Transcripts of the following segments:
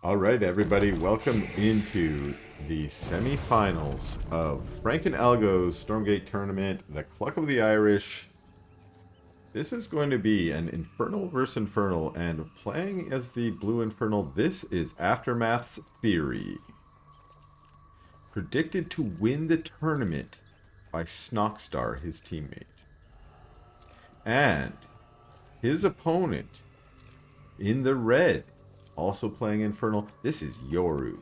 All right, everybody, welcome into the semi-finals of Frank and Algo's Stormgate tournament, the Cluck of the Irish. This is going to be an Infernal versus Infernal, and playing as the Blue Infernal, this is Aftermath's TheoRy. Predicted to win the tournament by Snockstar, his teammate. And his opponent in the red, also playing Infernal, this is Yoru.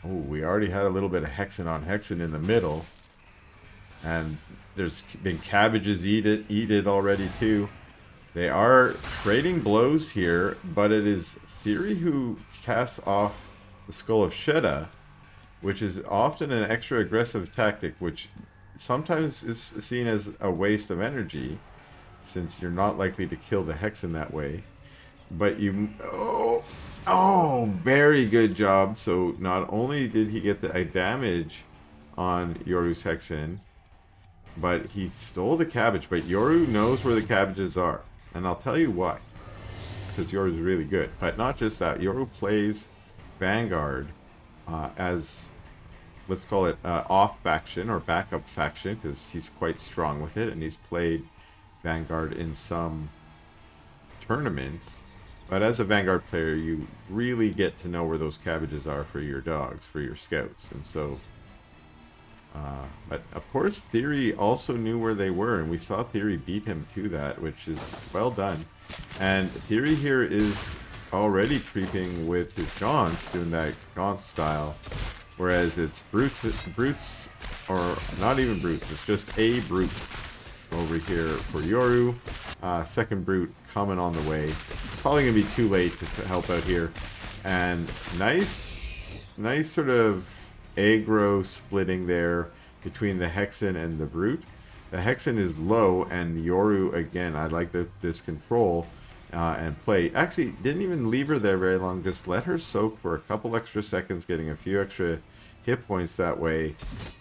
Oh, we already had a little bit of Hexen on Hexen in the middle. And there's been cabbages eat it already too. They are trading blows here, but it is TheoRy who casts off the Skull of Shedda, which is often an extra aggressive tactic, which sometimes is seen as a waste of energy, since you're not likely to kill the Hexen that way. But you... Oh, very good job. So not only did he get the damage on Yoru's Hexen, but he stole the cabbage. But Yoru knows where the cabbages are. And I'll tell you why. Because Yoru's really good. But not just that. Yoru plays Vanguard as, let's call it, off faction or backup faction, because he's quite strong with it. And he's played Vanguard in some tournaments. But as a Vanguard player, you really get to know where those cabbages are for your dogs, for your scouts. And so, but of course, TheoRy also knew where they were, and we saw TheoRy beat him to that, which is well done. And TheoRy here is already creeping with his Gaunts, doing that Gaunt style, whereas it's brutes, or not even brutes, it's just a brute over here for Yoru. Second brute coming on the way. Probably gonna be too late to help out here. And nice sort of aggro splitting there between the Hexen and the brute. The Hexen is low, and Yoru, again, I like this control and play. Actually, didn't even leave her there very long. Just let her soak for a couple extra seconds, getting a few extra hit points that way,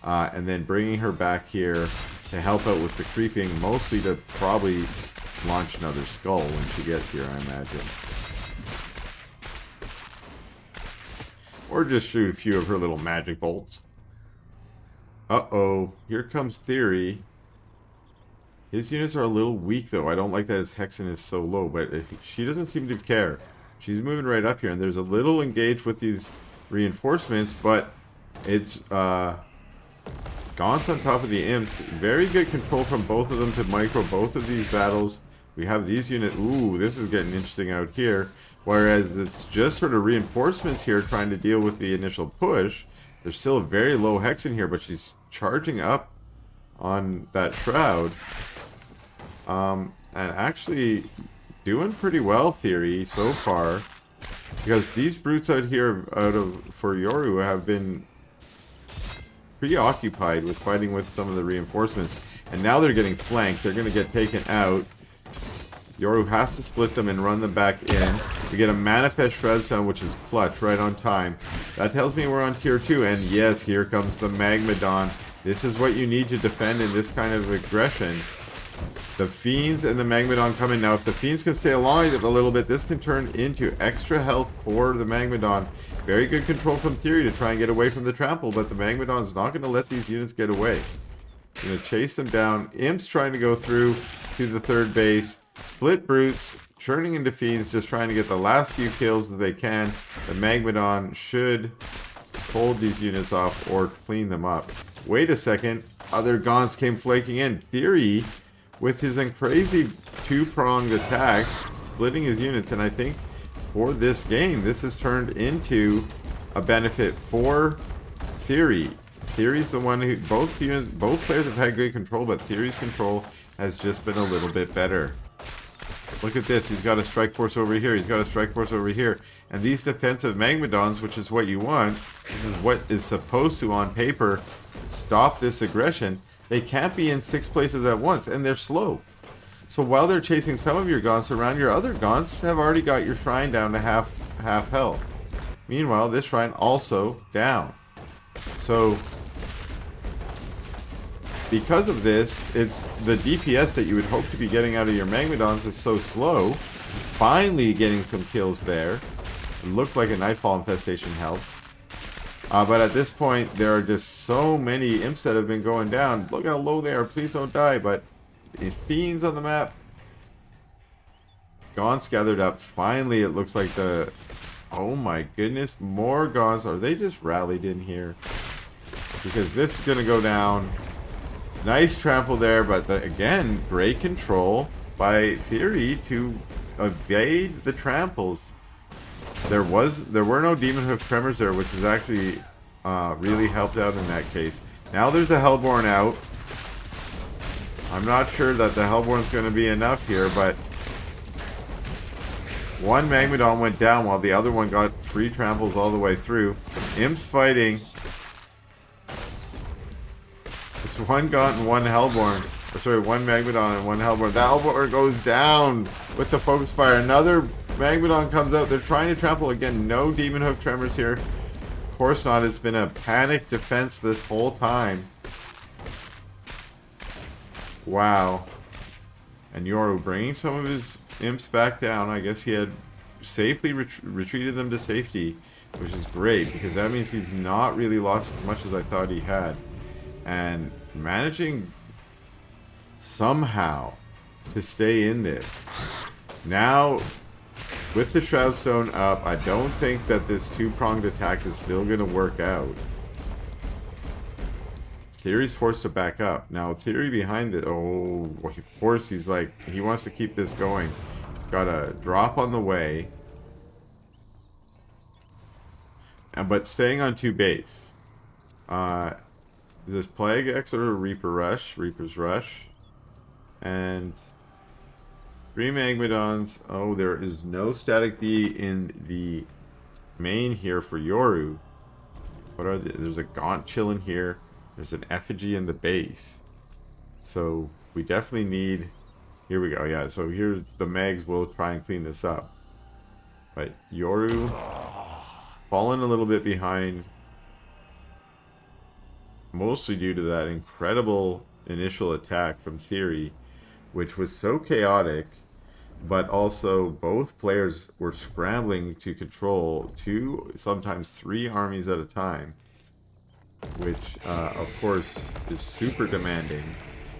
and then bringing her back here to help out with the creeping, mostly to probably launch another skull when she gets here, I imagine. Or just shoot a few of her little magic bolts. Uh-oh, here comes TheoRy. His units are a little weak, though. I don't like that his Hexen is so low, but she doesn't seem to care. She's moving right up here, and there's a little engaged with these reinforcements, but it's Gaunts on top of the Imps. Very good control from both of them to micro both of these battles. We have these units. Ooh, this is getting interesting out here. Whereas it's just sort of reinforcements here trying to deal with the initial push. There's still a very low Hexen here, but she's charging up on that Shroud. And actually doing pretty well, TheoRy, so far. Because these brutes out here for Yoru have been preoccupied with fighting with some of the reinforcements. And now they're getting flanked. They're going to get taken out. Yoru has to split them and run them back in. We get a Manifest Shroud sound, which is clutch, right on time. That tells me we're on tier 2. And yes, here comes the Magmadon. This is what you need to defend in this kind of aggression. The Fiends and the Magmadon come in. Now, if the Fiends can stay alive a little bit, this can turn into extra health for the Magmadon. Very good control from TheoRy to try and get away from the trample, but the Magmadon's not going to let these units get away. Going to chase them down. Imps trying to go through to the third base. Split brutes, turning into Fiends, just trying to get the last few kills that they can. The Magmadon should hold these units off or clean them up. Wait a second. Other Gaunts came flaking in. TheoRy, with his crazy two-pronged attacks, splitting his units, and I think for this game, this has turned into a benefit for TheoRy. TheoRy's the one who, both players have had good control, but TheoRy's control has just been a little bit better. Look at this. He's got a strike force over here. He's got a strike force over here. And these defensive Magmadons, which is what you want, this is what is supposed to, on paper, stop this aggression. They can't be in 6 places at once, and they're slow. So while they're chasing some of your Gaunts around, your other Gaunts have already got your shrine down to half health. Meanwhile, this shrine also down. So because of this, it's the DPS that you would hope to be getting out of your Magmadons is so slow. Finally getting some kills there. It looked like a Nightfall infestation helped. But at this point, there are just so many imps that have been going down. Look how low they are. Please don't die. But fiends on the map. Gaunts gathered up. Finally, it looks like the... Oh my goodness. More Gaunts. Are they just rallied in here? Because this is going to go down. Nice trample there. But again, great control by TheoRy to evade the tramples. There were no Demon Hoof Tremors there, which has actually really helped out in that case. Now there's a Hellborn out. I'm not sure that the Hellborn's going to be enough here, but one Magmadon went down while the other one got free tramples all the way through. Imps fighting. It's one Gaunt and one Hellborn. Or sorry, one Magmadon and one Hellborn. The Hellborn goes down with the focus fire. Another Magmadon comes out. They're trying to trample again. No Demon Hoof Tremors here. Of course not. It's been a panic defense this whole time. Wow. And Yoru bringing some of his imps back down. I guess he had safely retreated them to safety, which is great because that means he's not really lost as much as I thought he had. And managing somehow to stay in this. Now, with the Shroud Stone up, I don't think that this two-pronged attack is still going to work out. TheoRy's forced to back up. Now, TheoRy behind it. Oh, of course, he's like, he wants to keep this going. He's got a drop on the way. But staying on 2 base. Is this Plague X or Reaper Rush? Reaper's Rush. And 3 Magmadons. Oh, there is no static D in the main here for Yoru. What are there's a Gaunt chilling here. There's an Effigy in the base. So we definitely need... Here we go, yeah. So here the Mags will try and clean this up. But Yoru fallen a little bit behind. Mostly due to that incredible initial attack from TheoRy, which was so chaotic, but also both players were scrambling to control 2, sometimes 3 armies at a time, which of course is super demanding,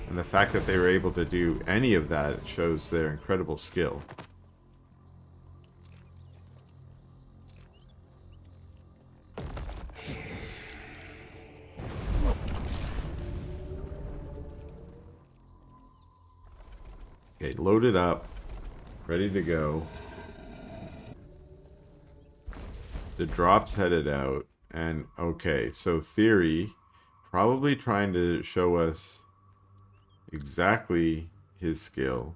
and the fact that they were able to do any of that shows their incredible skill. Okay, loaded up, ready to go. The drop's headed out, and okay, so TheoRy probably trying to show us exactly his skill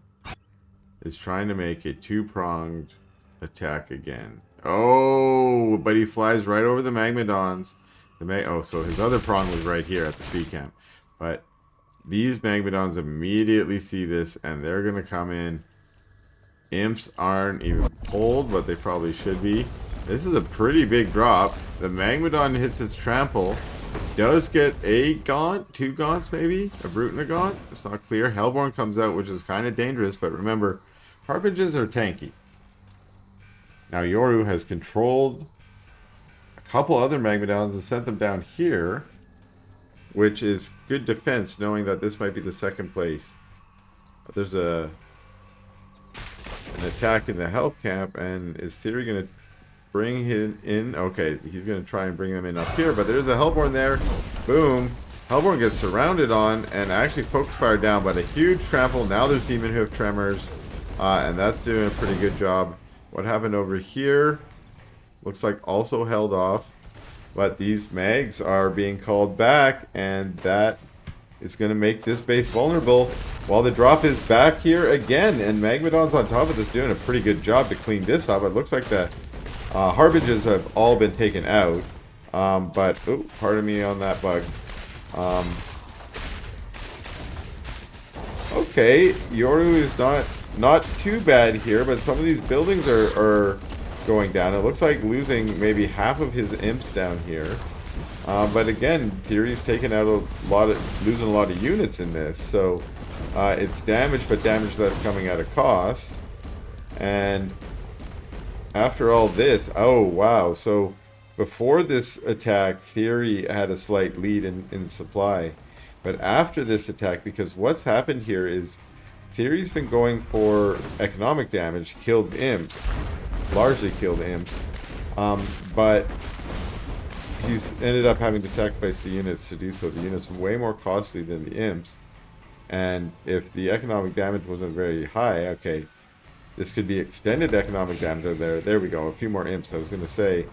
is trying to make a 2-pronged attack again. Oh, but he flies right over the Magmadons. Oh, so his other prong was right here at the speed camp, but these Magmadons immediately see this, and they're going to come in. Imps aren't even pulled, but they probably should be. This is a pretty big drop. The Magmadon hits its trample. It does get a Gaunt, 2 Gaunts maybe? A Brute and a Gaunt? It's not clear. Hellborn comes out, which is kind of dangerous, but remember, Harbingers are tanky. Now Yoru has controlled a couple other Magmadons and sent them down here, which is good defense, knowing that this might be the second place. But there's an attack in the health camp, and is TheoRy going to bring him in? Okay, he's going to try and bring them in up here, but there's a Hellborn there. Boom. Hellborn gets surrounded on, and actually focus fire down, but a huge trample. Now there's Demon Hoof Tremors, and that's doing a pretty good job. What happened over here? Looks like also held off. But these Mags are being called back, and that is going to make this base vulnerable. While the drop is back here again, and Magmadon's on top of this doing a pretty good job to clean this up. It looks like the Harbingers have all been taken out. But, oh, pardon me on that bug. Okay, Yoru is not too bad here, but some of these buildings are going down. It looks like losing maybe half of his imps down here. But again, TheoRy's taken out losing a lot of units in this. So it's damage, but damage that's coming at a cost. And after all this, oh wow. So before this attack, TheoRy had a slight lead in supply. But after this attack, because what's happened here is TheoRy's been going for economic damage, killed imps, largely killed imps, but he's ended up having to sacrifice the units to do so. The units are way more costly than the imps, and if the economic damage wasn't very high, okay, this could be extended economic damage over there. There we go, a few more imps. I was going to say,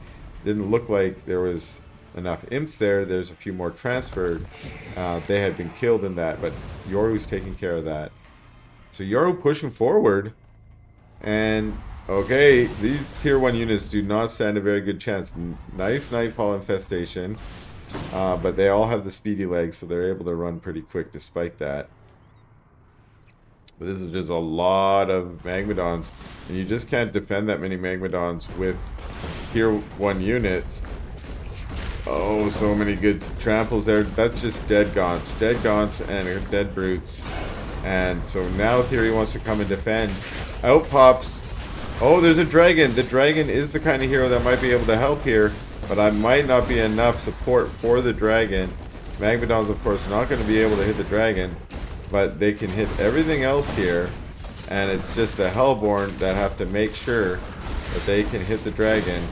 didn't look like there was enough imps there. There's a few more transferred. They had been killed in that, but Yoru's taking care of that. So Yoru pushing forward, and okay, these tier 1 units do not stand a very good chance. Nice Nightfall infestation, but they all have the speedy legs, so they're able to run pretty quick despite that. But this is just a lot of Magmadons, and you just can't defend that many Magmadons with tier 1 units. Oh, so many good tramples there. That's just dead Gaunts and dead brutes. And so now TheoRy wants to come and defend. Out pops. Oh, there's a dragon. The dragon is the kind of hero that might be able to help here, but I might not be enough support for the dragon. Magmadon's, of course, not going to be able to hit the dragon, but they can hit everything else here, and it's just the Hellborn that have to make sure that they can hit the dragon.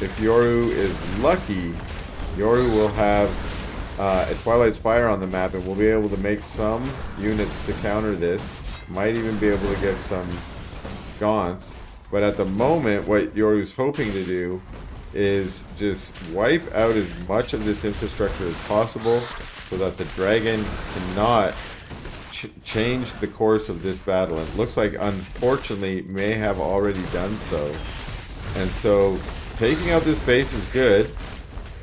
If Yoru is lucky, Yoru will have a Twilight Spire on the map, and we'll be able to make some units to counter this. Might even be able to get some Gaunts. But at the moment, what Yoru's hoping to do is just wipe out as much of this infrastructure as possible so that the dragon cannot change the course of this battle. And it looks like, unfortunately, may have already done so. And so taking out this base is good,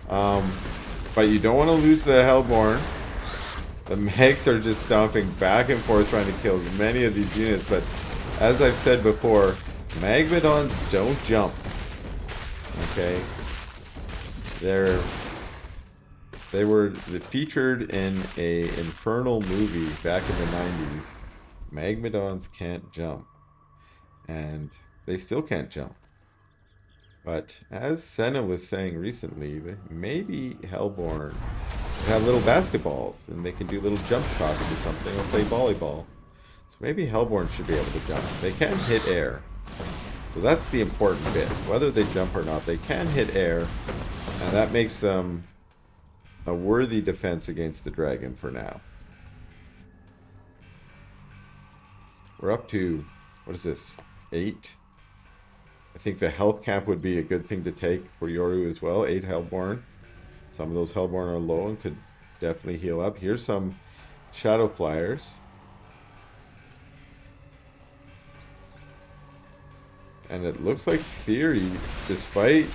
but you don't want to lose the Hellborn. The Mags are just stomping back and forth trying to kill as many of these units, but as I've said before, Magmadons don't jump. Okay? They were featured in a Infernal movie back in the 90s. Magmadons can't jump. And they still can't jump. But as Senna was saying recently, maybe Hellborn have little basketballs and they can do little jump shots or something, or play volleyball. So maybe Hellborn should be able to jump. They can hit air. So that's the important bit. Whether they jump or not, they can hit air, and that makes them a worthy defense against the dragon for now. We're up to, what is this, 8? I think the health camp would be a good thing to take for Yoru as well. 8 Hellborn. Some of those Hellborn are low and could definitely heal up. Here's some Shadow Flyers. And it looks like TheoRy, despite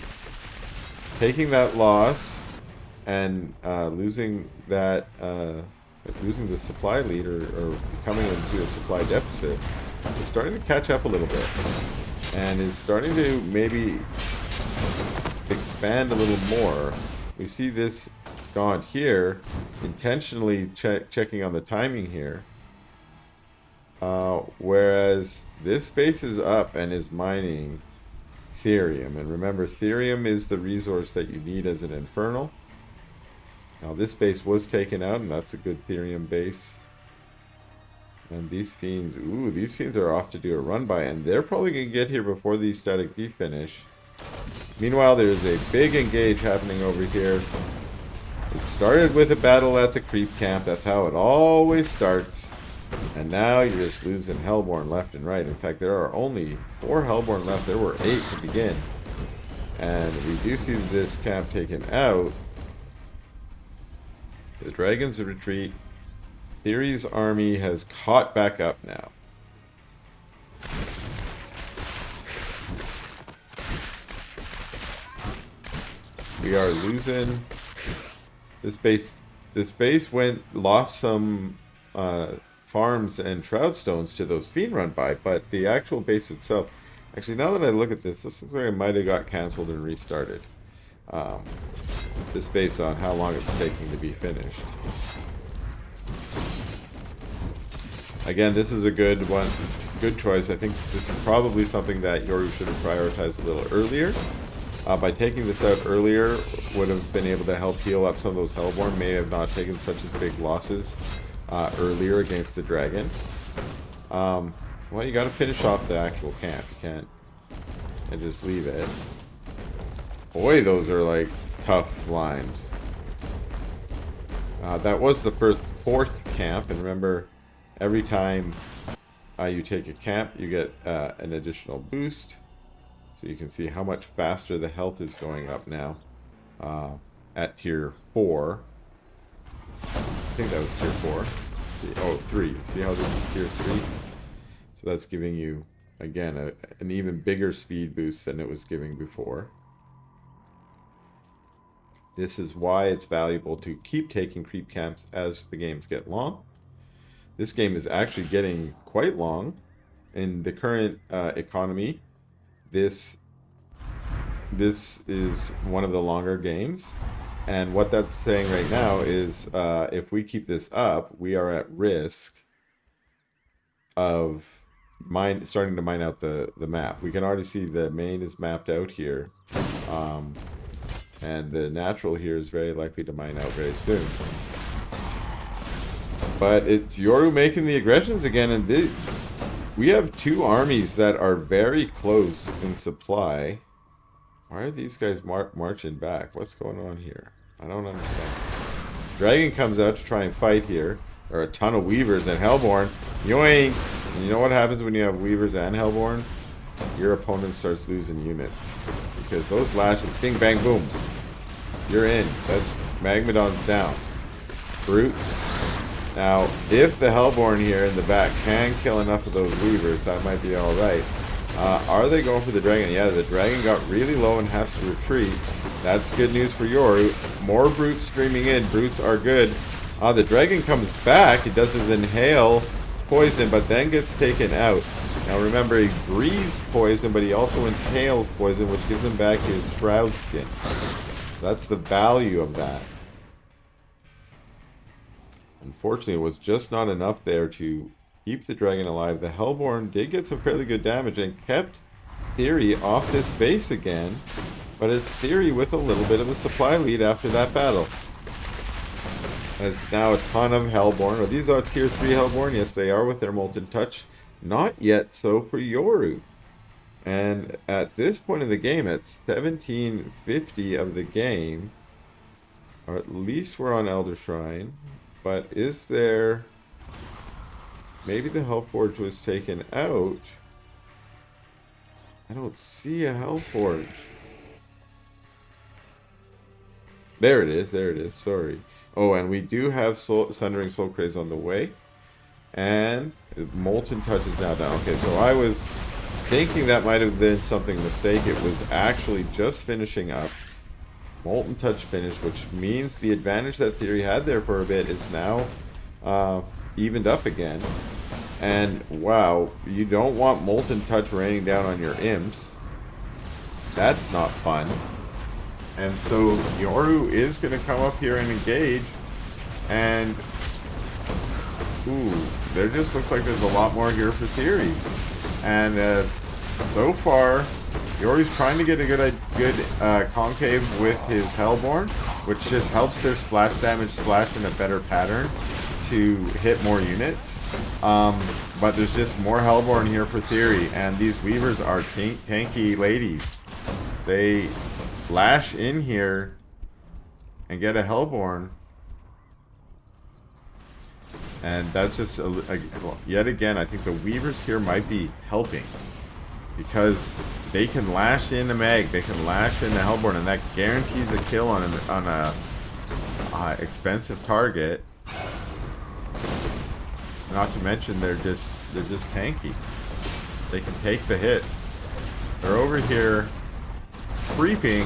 taking that loss and losing that, losing the supply lead or coming into a supply deficit, is starting to catch up a little bit. And is starting to maybe expand a little more. We see this Gaunt here, intentionally checking on the timing here. Whereas this base is up and is mining Therium. And remember, Therium is the resource that you need as an Infernal. Now this base was taken out, and that's a good Therium base. And these Fiends, ooh, these Fiends are off to do a run by, and they're probably going to get here before these Static D finish. Meanwhile, there's a big engage happening over here. It started with a battle at the creep camp. That's how it always starts. And now you're just losing Hellborn left and right. In fact, there are only 4 Hellborn left. There were 8 to begin. And we do see this camp taken out. The dragons retreat. TheoRy's army has caught back up now. We are losing this base. This base lost some farms and shroud stones to those Fiend run by, but the actual base itself, actually now that I look at this looks like it might have got cancelled and restarted. just based on how long it's taking to be finished. Again, this is a good one, good choice. I think this is probably something that Yoru should have prioritized a little earlier. By taking this out earlier, would have been able to help heal up some of those Hellborn. May have not taken such as big losses earlier against the dragon. Well, you got to finish off the actual camp. You can't and just leave it. Boy, those are like tough limes. That was the fourth camp, and remember, every time you take a camp, you get an additional boost. So you can see how much faster the health is going up now at tier 4. I think that was tier 4. Oh, 3. See how this is tier 3? So that's giving you, again, an even bigger speed boost than it was giving before. This is why it's valuable to keep taking creep camps as the games get long. This game is actually getting quite long in the current economy. This is one of the longer games, and what that's saying right now is if we keep this up, we are at risk of starting to mine out the map. We can already see the main is mapped out here, and the natural here is very likely to mine out very soon. But it's Yoru making the aggressions again, and we have two armies that are very close in supply. Why are these guys marching back? What's going on here? I don't understand. Dragon comes out to try and fight here. There are a ton of Weavers and Hellborn. Yoinks! And you know what happens when you have Weavers and Hellborn? Your opponent starts losing units. Because those lashes, bing, bang, boom. You're in. That's Magmadon's down. Brutes. Now, if the Hellborn here in the back can kill enough of those Weavers, that might be alright. Are they going for the Dragon? Yeah, the Dragon got really low and has to retreat. That's good news for Yoru. More Brutes streaming in. Brutes are good. The Dragon comes back. He does his inhale poison, but then gets taken out. Now remember, he breathes poison, but he also inhales poison, which gives him back his Shroud Skin. That's the value of that. Unfortunately, it was just not enough there to keep the dragon alive. The Hellborn did get some fairly good damage and kept TheoRy off this base again. But it's TheoRy with a little bit of a supply lead after that battle. As now a ton of Hellborn. Well, these are tier 3 Hellborn. Yes, they are with their Molten Touch. Not yet so for Yoru. And at this point in the game, at 1750 of the game, or at least we're on Elder Shrine. But is there... Maybe the Hellforge was taken out. I don't see a Hellforge. There it is, there it is, sorry. Oh, and we do have Sundering Soul Craze on the way. And Molten Touch is now down. Okay, so I was thinking that might have been something mistake. It was actually just finishing up. Molten Touch finished, which means the advantage that TheoRy had there for a bit is now evened up again. And wow, you don't want Molten Touch raining down on your imps. That's not fun. And so Yoru is going to come up here and engage. And ooh, there just looks like there's a lot more here for TheoRy. And so far, Yoru's trying to get a good concave with his Hellborn, which just helps their splash damage splash in a better pattern to hit more units. But there's just more Hellborn here for TheoRy, and these Weavers are tanky ladies. They lash in here and get a Hellborn. And that's just, yet again, I think the Weavers here might be helping. Because they can lash in the Mag, they can lash in the Hellborn, and that guarantees a kill on a expensive target. Not to mention they're just tanky. They can take the hits. They're over here creeping.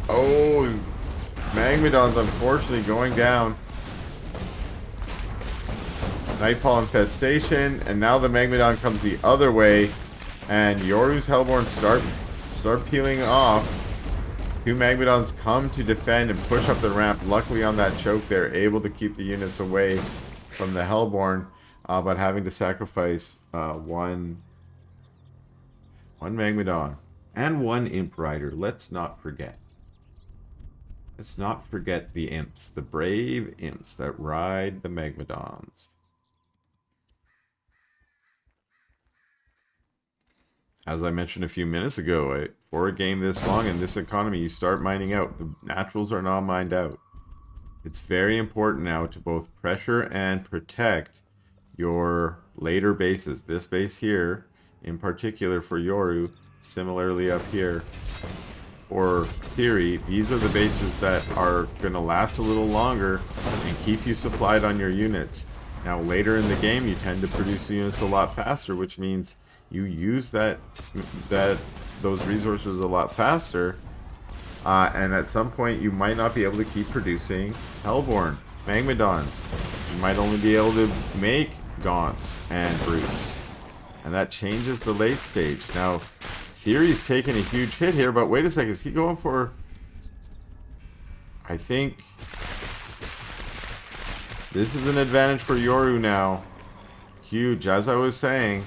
Oh, Magmadon's unfortunately going down. Nightfall Infestation, and now the Magmadon comes the other way, and Yoru's Hellborn start peeling off. Two Magmadons come to defend and push up the ramp. Luckily on that choke, they're able to keep the units away from the Hellborn, but having to sacrifice one Magmadon and one Imp Rider. Let's not forget. Let's not forget the imps, the brave imps that ride the Magmadons. As I mentioned a few minutes ago, for a game this long in this economy, you start mining out. The naturals are not mined out. It's very important now to both pressure and protect your later bases. This base here, in particular for Yoru, similarly up here for TheoRy, these are the bases that are going to last a little longer and keep you supplied on your units. Now later in the game, you tend to produce the units a lot faster, which means you use those resources a lot faster, and at some point you might not be able to keep producing Hellborn, Magmadons. You might only be able to make Gaunts and Brutes, and that changes the late stage. Now, TheoRy's taking a huge hit here, but wait a second, is he going for... I think this is an advantage for Yoru now. Huge, as I was saying.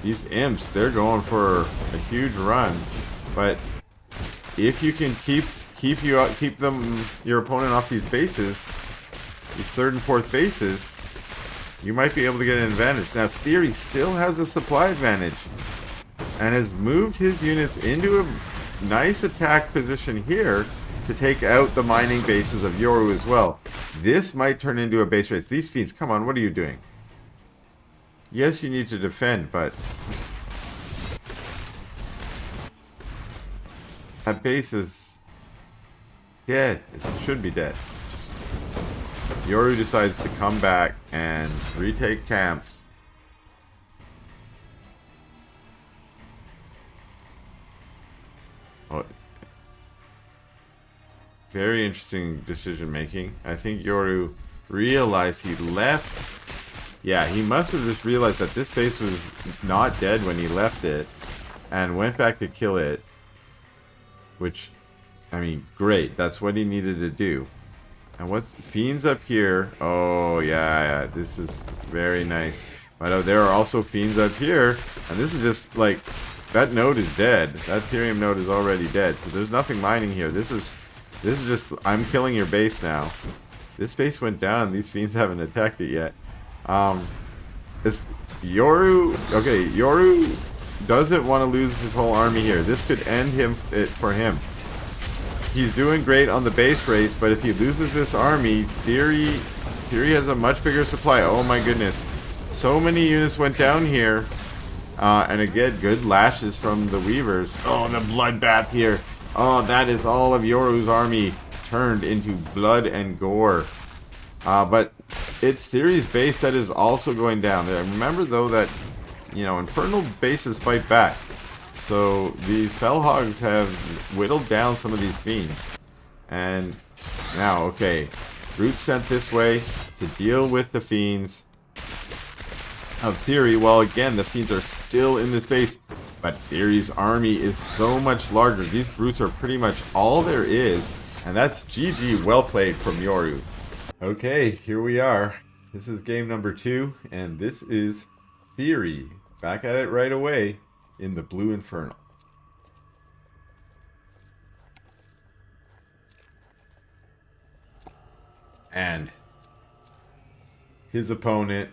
These imps, they're going for a huge run, but if you can keep your opponent off these bases, these third and fourth bases, you might be able to get an advantage. Now, TheoRy still has a supply advantage and has moved his units into a nice attack position here to take out the mining bases of Yoru as well. This might turn into a base race. These fiends, come on, what are you doing? Yes, you need to defend, but that base is dead. It should be dead. Yoru decides to come back and retake camps. Oh, very interesting decision making. I think Yoru realized he left. Yeah, he must have just realized that this base was not dead when he left it and went back to kill it. Which, I mean, great. That's what he needed to do. And what's Fiends up here? Oh, yeah, this is very nice. But there are also Fiends up here. And this is just like, that node is dead. That Therium node is already dead. So there's nothing mining here. This is just, I'm killing your base now. This base went down. These Fiends haven't attacked it yet. This Yoru, okay, Yoru doesn't want to lose his whole army here. This could end it for him. He's doing great on the base race, but if he loses this army, TheoRy has a much bigger supply. Oh my goodness. So many units went down here. And again, good lashes from the Weavers. Oh, the bloodbath here. Oh, that is all of Yoru's army turned into blood and gore. But it's TheoRy's base that is also going down. Remember, though, that, you know, Infernal bases fight back. So these Fellhogs have whittled down some of these Fiends. And now, okay, Brutes sent this way to deal with the Fiends of TheoRy. Well, again, the Fiends are still in this base, but TheoRy's army is so much larger. These Brutes are pretty much all there is, and that's GG, well played from Yoru. Okay, here we are. This is game number 2, and this is TheoRy. Back at it right away in the Blue Infernal. And his opponent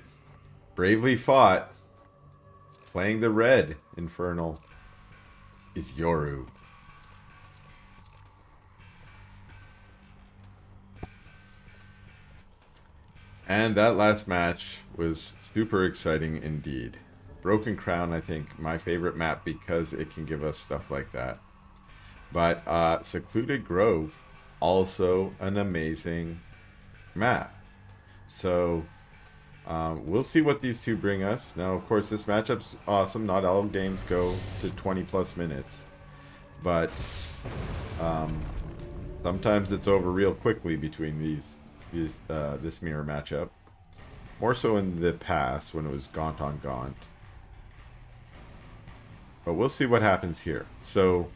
bravely fought, playing the red Infernal, is Yoru. And that last match was super exciting indeed. Broken Crown, I think, my favorite map because it can give us stuff like that. But Secluded Grove, also an amazing map. So we'll see what these two bring us. Now, of course, this matchup's awesome. Not all games go to 20 plus minutes. But sometimes it's over real quickly between this mirror matchup. More so in the past when it was Gaunt on Gaunt. But we'll see what happens here. So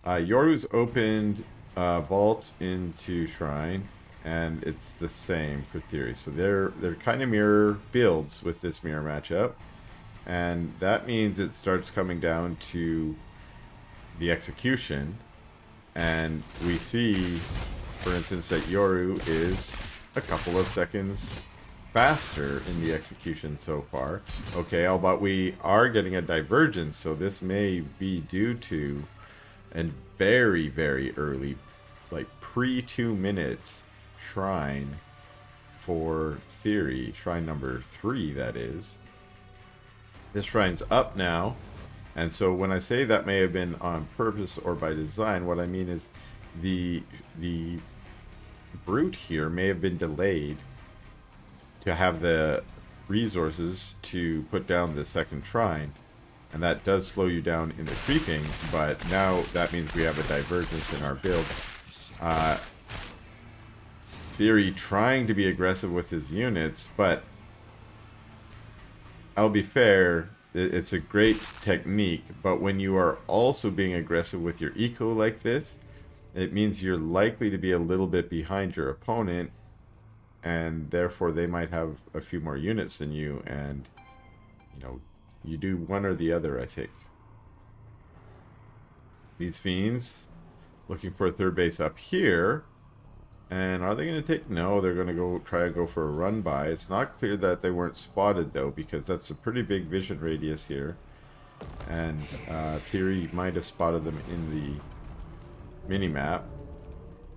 Yoru's opened Vault into Shrine, and it's the same for Theory. So they're kind of mirror builds with this mirror matchup, and that means it starts coming down to the execution, and we see, for instance, that Yoru is a couple of seconds faster in the execution so far. Okay, but we are getting a divergence, so this may be due to a very, very early, like pre 2 minutes shrine for Theory, shrine number 3, that is. This shrine's up now, and so when I say that may have been on purpose or by design, what I mean is the brute here may have been delayed to have the resources to put down the second shrine, and that does slow you down in the creeping, but now that means we have a divergence in our build. Theory trying to be aggressive with his units, but I'll be fair, it's a great technique, but when you are also being aggressive with your eco like this, it means you're likely to be a little bit behind your opponent, and therefore they might have a few more units than you, and you do one or the other, I think. These fiends looking for a third base up here, and are they going to take? No, they're going to try to go for a run by. It's not clear that they weren't spotted though, because that's a pretty big vision radius here, and Theory might have spotted them in the mini map.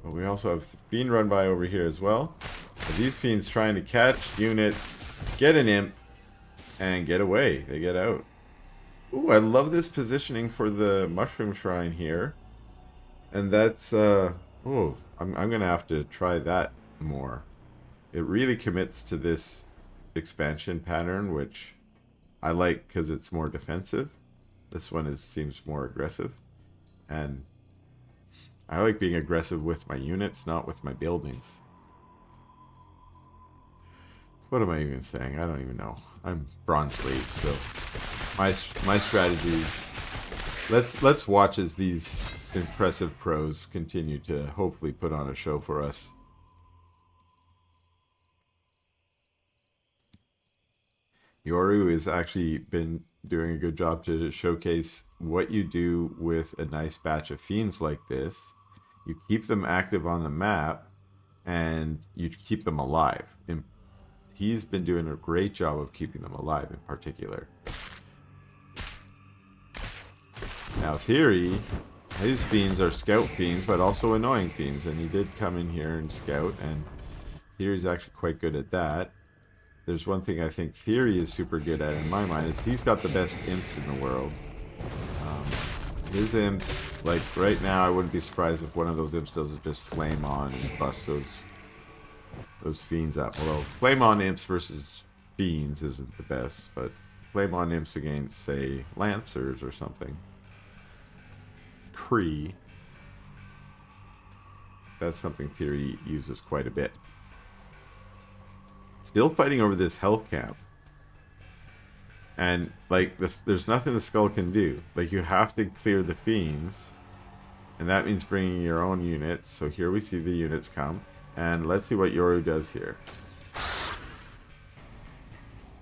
But we also have fiend run by over here as well. But these fiends trying to catch units, get an imp, and get away. They get out. Ooh, I love this positioning for the mushroom shrine here. And that's, I'm going to have to try that more. It really commits to this expansion pattern, which I like because it's more defensive. This one seems more aggressive. And I like being aggressive with my units, not with my buildings. What am I even saying? I don't even know. I'm Bronze League, so my strategies. Let's watch as these impressive pros continue to hopefully put on a show for us. Yoru has actually been doing a good job to showcase what you do with a nice batch of fiends like this. You keep them active on the map, and you keep them alive. And he's been doing a great job of keeping them alive in particular. Now, Theory, his fiends are scout fiends, but also annoying fiends, and he did come in here and scout, and Theory's actually quite good at that. There's one thing I think Theory is super good at in my mind, is he's got the best imps in the world. His imps, like right now, I wouldn't be surprised if one of those imps doesn't just flame on and bust those fiends up. Although flame on imps versus fiends isn't the best, but flame on imps against, say, lancers or something. Kree. That's something Theory uses quite a bit. Still fighting over this health camp. And, like, there's nothing the skull can do. Like, you have to clear the fiends. And that means bringing your own units. So here we see the units come. And let's see what Yoru does here.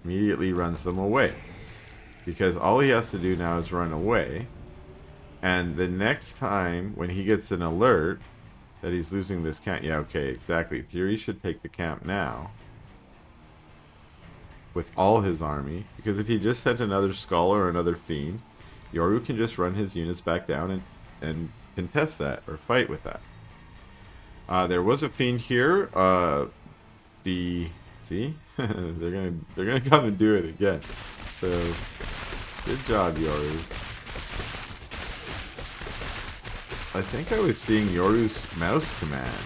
Immediately runs them away. Because all he has to do now is run away. And the next time, when he gets an alert that he's losing this camp... Yeah, okay, exactly. Theory should take the camp now. With all his army, because if he just sent another skull or another fiend, Yoru can just run his units back down and contest that or fight with that. There was a fiend here. See, they're gonna come and do it again. So good job, Yoru. I think I was seeing Yoru's mouse command.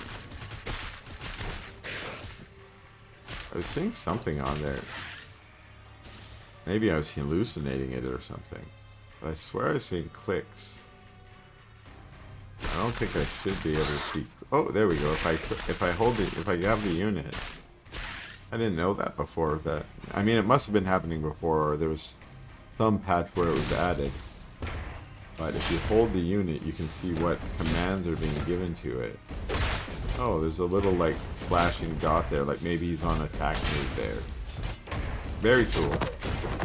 I was seeing something on there. Maybe I was hallucinating it or something. But I swear I was seeing clicks. I don't think I should be able to see. Oh, there we go. If I hold it, if I have the unit. I didn't know that before. I mean, it must have been happening before, or there was some patch where it was added. But if you hold the unit, you can see what commands are being given to it. Oh, there's a little like flashing dot there, like maybe he's on attack move there. Very cool.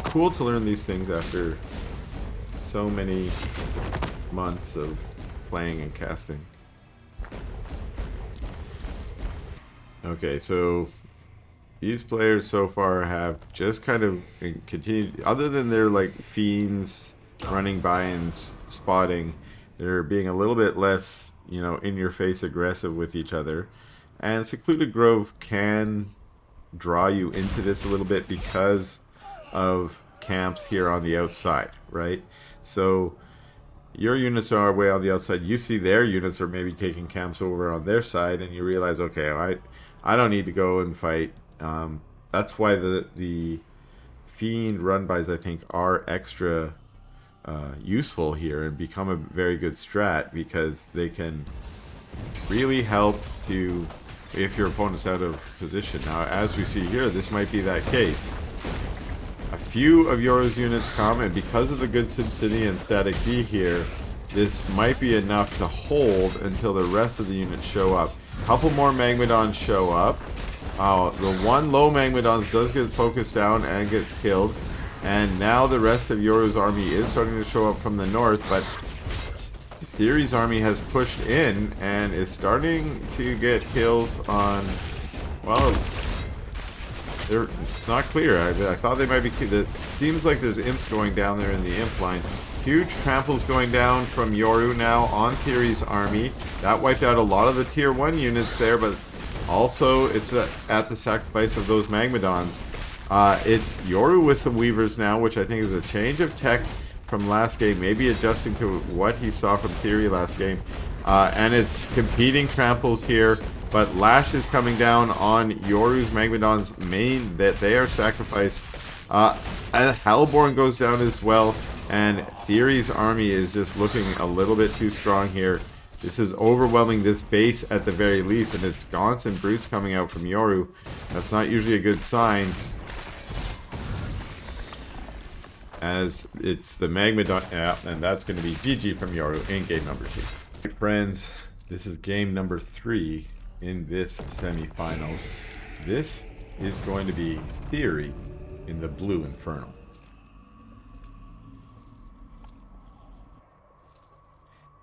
Cool to learn these things after so many months of playing and casting. Okay, so these players so far have just kind of continued, other than their like fiends running by and spotting, they're being a little bit less, you know, in your face aggressive with each other. And Secluded Grove can draw you into this a little bit because of camps here on the outside, right? So your units are way on the outside. You see their units are maybe taking camps over on their side, and you realize, okay, I don't need to go and fight. That's why the fiend run-bys, I think, are extra useful here and become a very good strat, because they can really help to, if your opponent's out of position. Now, as we see here, this might be that case. A few of Yoru's units come, and because of the good SimCity and Static D here, this might be enough to hold until the rest of the units show up. A couple more Magmadons show up. The one low Magmadons does get focused down and gets killed. And now the rest of Yoru's army is starting to show up from the north, but TheoRy's army has pushed in and is starting to get kills on, well, it's not clear. I thought they might be. It seems like there's imps going down there in the imp line. Huge tramples going down from Yoru now on TheoRy's army. That wiped out a lot of the tier 1 units there, but also it's at the sacrifice of those Magmadons. It's Yoru with some Weavers now, which I think is a change of tech from last game, maybe adjusting to what he saw from TheoRy last game. And it's competing tramples here, but Lash is coming down on Yoru's Magmadon's main, that they are sacrificed. Hellborn goes down as well, and TheoRy's army is just looking a little bit too strong here. This is overwhelming this base at the very least, and it's Gaunts and Brutes coming out from Yoru. That's not usually a good sign, as it's the Magmadon, and that's going to be GG from Yoru in game number 2. Right, friends, this is game number 3 in this semifinals. This is going to be TheoRy in the Blue Infernal.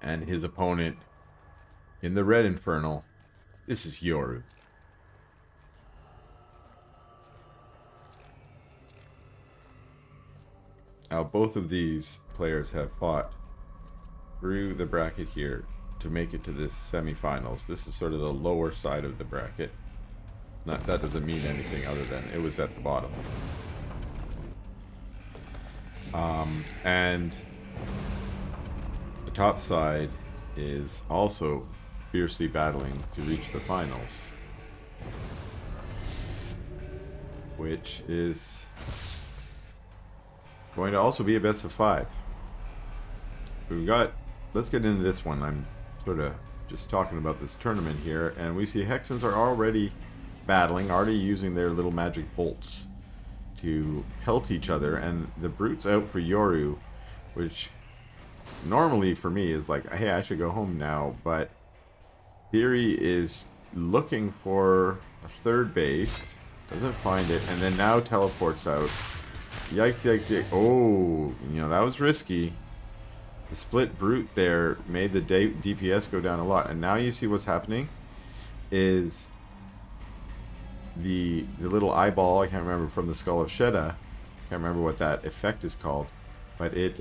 And his opponent in the Red Infernal, this is Yoru. Now, both of these players have fought through the bracket here to make it to this semifinals. This is sort of the lower side of the bracket. That doesn't mean anything other than it was at the bottom. And the top side is also fiercely battling to reach the finals, which is going to also be a best of 5. We've got, let's get into this one. I'm sort of just talking about this tournament here, and we see Hexens are already battling, already using their little magic bolts to pelt each other, and the Brute's out for Yoru, which normally for me is like, hey, I should go home now, but TheoRy is looking for a third base, doesn't find it, and then now teleports out. Yikes, yikes, yikes. Oh, you know, that was risky. The split Brute there made the DPS go down a lot, and now you see what's happening is the little eyeball, I can't remember, from the Skull of Sheda, can't remember what that effect is called, but it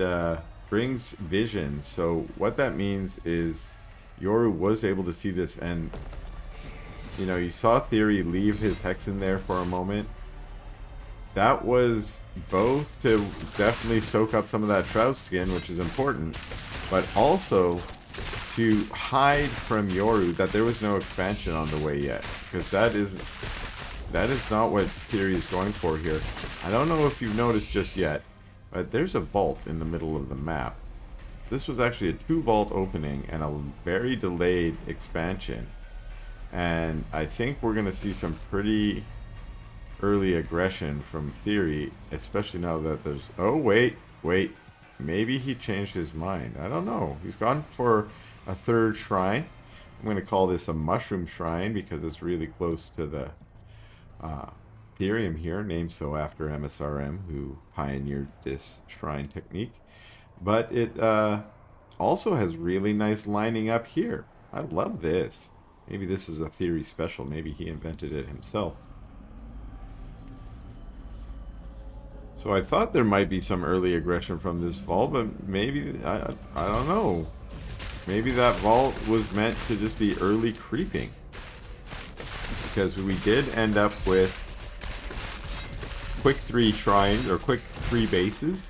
brings vision. So what that means is Yoru was able to see this, and you know, you saw TheoRy leave his Hexen there for a moment. That was both to definitely soak up some of that Shroud skin, which is important, but also to hide from Yoru that there was no expansion on the way yet, because that is not what TheoRy is going for here. I don't know if you've noticed just yet, but there's a vault in the middle of the map. This was actually a 2-vault opening and a very delayed expansion, and I think we're going to see some pretty early aggression from TheoRy, especially now that there's... Oh, wait. maybe he changed his mind. I don't know. He's gone for a third shrine. I'm going to call this a mushroom shrine because it's really close to the Ethereum here, named so after MSRM, who pioneered this shrine technique. But it also has really nice lining up here. I love this. Maybe this is a TheoRy special. Maybe he invented it himself. So I thought there might be some early aggression from this vault, but maybe, I don't know. Maybe that vault was meant to just be early creeping. Because we did end up with quick 3 shrines, or quick 3 bases.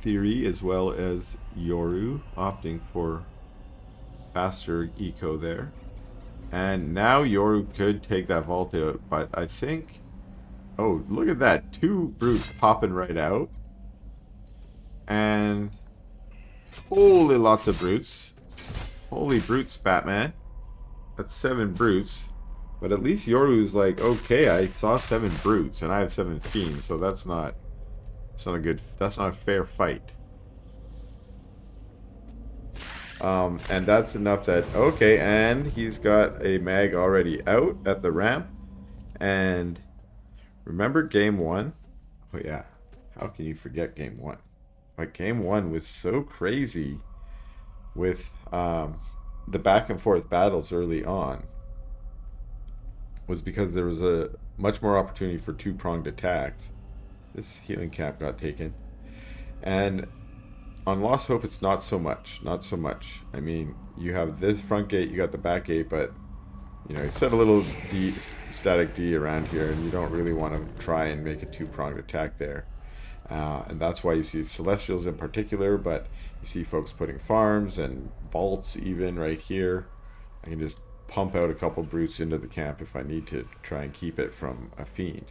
TheoRy as well as Yoru opting for faster eco there. And now Yoru could take that vault out, but I think... Oh, look at that. 2 brutes popping right out. And... Holy lots of brutes. Holy brutes, Batman. That's 7 brutes. But at least Yoru's like, okay, I saw 7 brutes and I have 7 fiends, so that's not a fair fight. And that's enough that, okay, and he's got a mag already out at the ramp. And remember game 1? Oh yeah, how can you forget game 1? Like, game 1 was so crazy with the back and forth battles early on. Was because there was a much more opportunity for 2-pronged attacks. This healing cap got taken. And on Lost Hope, it's not so much. Not so much. I mean, you have this front gate, you got the back gate, but, you know, you set a little static D around here, and you don't really want to try and make a 2-pronged attack there. And that's why you see Celestials in particular, but you see folks putting farms and vaults even right here. I can just pump out a couple brutes into the camp if I need to try and keep it from a fiend,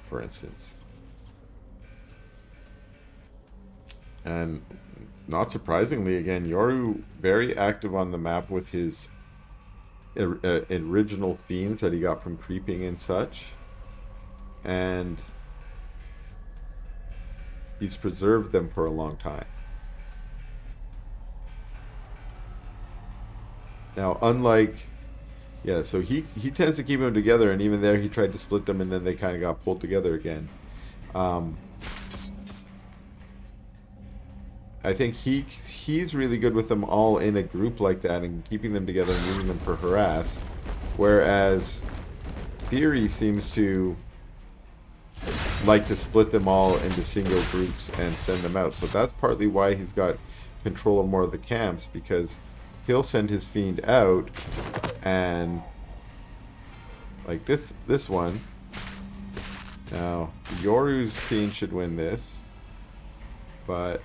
for instance. And not surprisingly, again, Yoru very active on the map with his original fiends that he got from creeping and such. And he's preserved them for a long time. Now, unlike... Yeah, so he tends to keep them together, and even there he tried to split them, and then they kind of got pulled together again. I think he's really good with them all in a group like that and keeping them together and using them for harass, whereas TheoRy seems to like to split them all into single groups and send them out. So that's partly why he's got control of more of the camps, because he'll send his fiend out, and like this one. Now Yoru's fiend should win this, but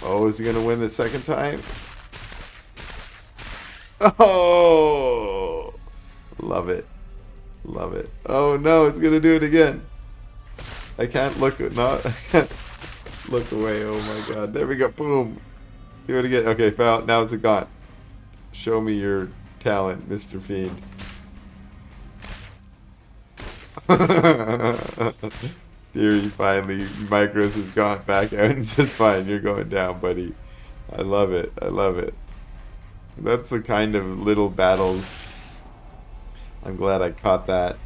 oh, is he gonna win the second time? Oh, love it, love it. Oh no, it's gonna do it again. I can't look I can't look away. Oh my god, there we go. Boom. Do it again. Okay, foul. Now it's a gone. Show me your talent, Mr. Fiend. TheoRy finally, Micros has gone back out and said, fine, you're going down, buddy. I love it. I love it. That's the kind of little battles. I'm glad I caught that.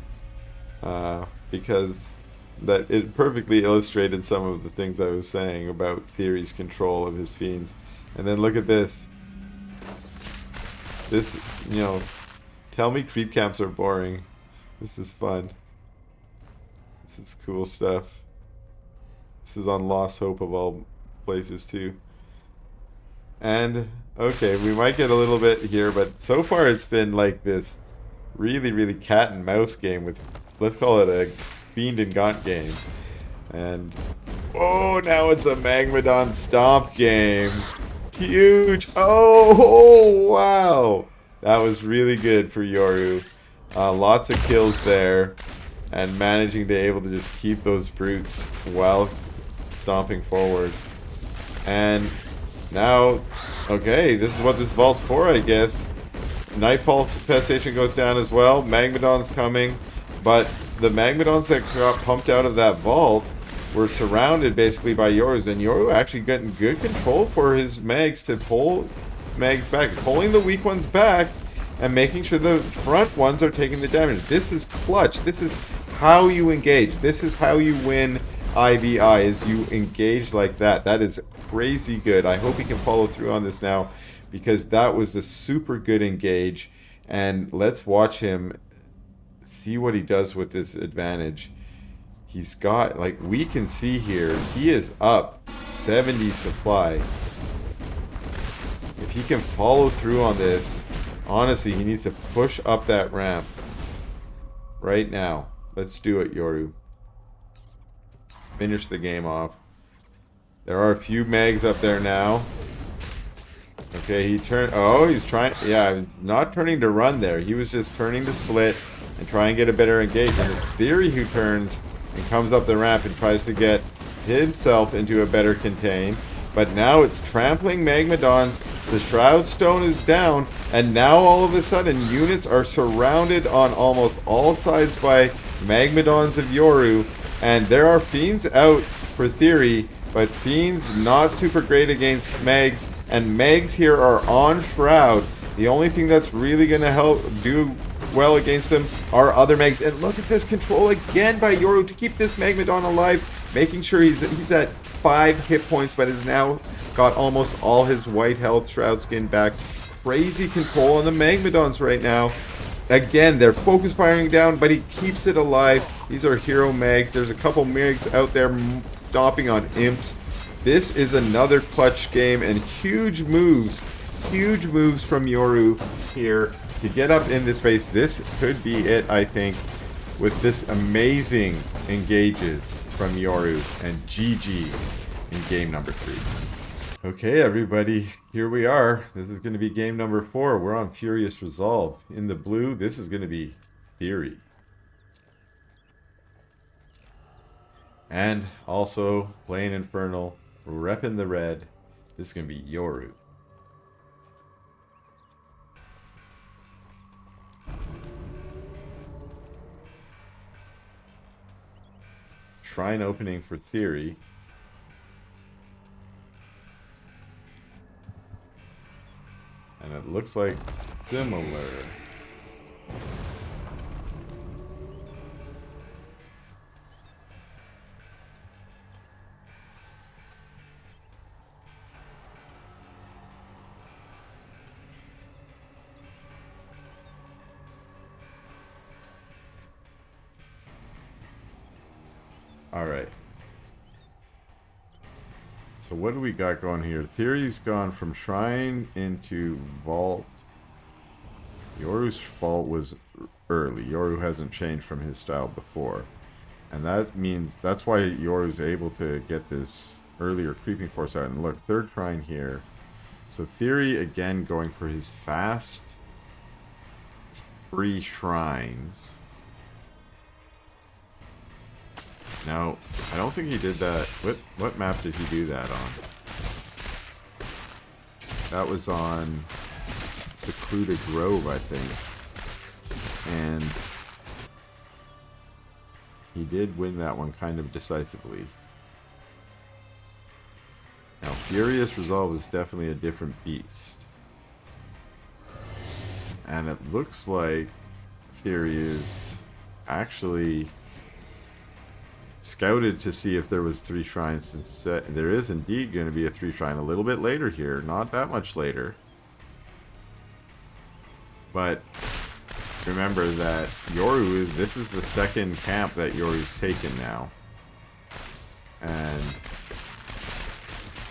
Because that it perfectly illustrated some of the things I was saying about TheoRy's control of his fiends. And then look at this. This, you know, tell me creep camps are boring. This is fun. This is cool stuff. This is on Lost Hope of all places too. And, okay, we might get a little bit here, but so far it's been like this really, really cat and mouse game with, let's call it a Fiend and Gaunt game. And, oh, now it's a Magmadon Stomp game. Huge. Oh, wow. That was really good for Yoru. Lots of kills there. And managing to able to just keep those brutes while stomping forward. And now, okay, this is what this vault's for, I guess. Nightfall Infestation goes down as well. Magmadon's coming. But the Magmadons that got pumped out of that vault we're surrounded basically by Yorus, and Yoru actually getting good control for his Megs to pull Megs back, pulling the weak ones back, and making sure the front ones are taking the damage. This is clutch. This is how you engage. This is how you win IVI, is you engage like that. That is crazy good. I hope he can follow through on this now, because that was a super good engage. And let's watch him see what he does with this advantage. He's got, like, we can see here, he is up 70 supply. If he can follow through on this, honestly, he needs to push up that ramp right now. Let's do it, Yoru. Finish the game off. There are a few Megs up there now. Okay, he turned. Oh, he's trying. Yeah, he's not turning to run there. He was just turning to split and try and get a better engagement. It's TheoRy who turns and comes up the ramp and tries to get himself into a better contain. But now it's trampling Magmadons. The Shroud Stone is down, and now all of a sudden units are surrounded on almost all sides by Magmadons of Yoru, and there are Fiends out for TheoRy, but Fiends not super great against Megs, and Megs here are on Shroud. The only thing that's really going to help do well against them are other Megs. And look at this control again by Yoru to keep this Magmadon alive, making sure he's at 5 hit points, but has now got almost all his white health Shroud skin back. Crazy control on the Magmadons right now. Again, they're focus firing down, but he keeps it alive. These are hero Megs. There's a couple Megs out there stomping on imps. This is another clutch game, and huge moves from Yoru here to get up in this space. This could be it, I think, with this amazing engages from Yoru, and GG in game number 3. Okay, everybody, here we are. This is going to be game number 4. We're on Furious Resolve. In the blue, this is going to be TheoRy. And also, playing Infernal, repping the red, this is going to be Yoru. Shrine opening for TheoRy. And it looks like similar. All right. So what do we got going here? TheoRy's gone from Shrine into Vault. Yoru's Vault was early. Yoru hasn't changed from his style before. And that means, that's why Yoru's able to get this earlier Creeping Force out. And look, third Shrine here. So TheoRy, again, going for his fast, free Shrines. Now, I don't think he did that. What map did he do that on? That was on Secluded Grove, I think. And he did win that one kind of decisively. Now, Furious Resolve is definitely a different beast. And it looks like TheoRy is actually scouted to see if there was 3 shrines instead. There is indeed going to be a 3 shrine a little bit later here, not that much later. But remember that Yoru this is the second camp that Yoru's taken now. And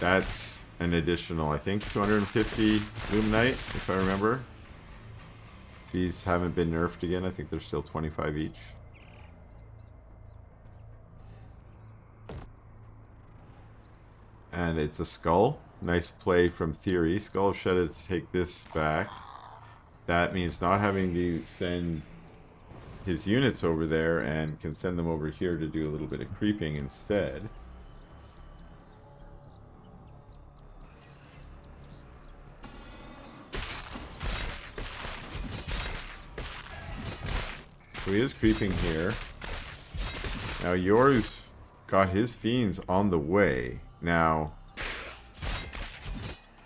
that's an additional, I think, 250 Luminite, if I remember. These haven't been nerfed again. I think they're still 25 each. And it's a skull. Nice play from TheoRy. Skull of Shedda to take this back. That means not having to send his units over there, and can send them over here to do a little bit of creeping instead. So he is creeping here. Now Yoru's got his fiends on the way. Now,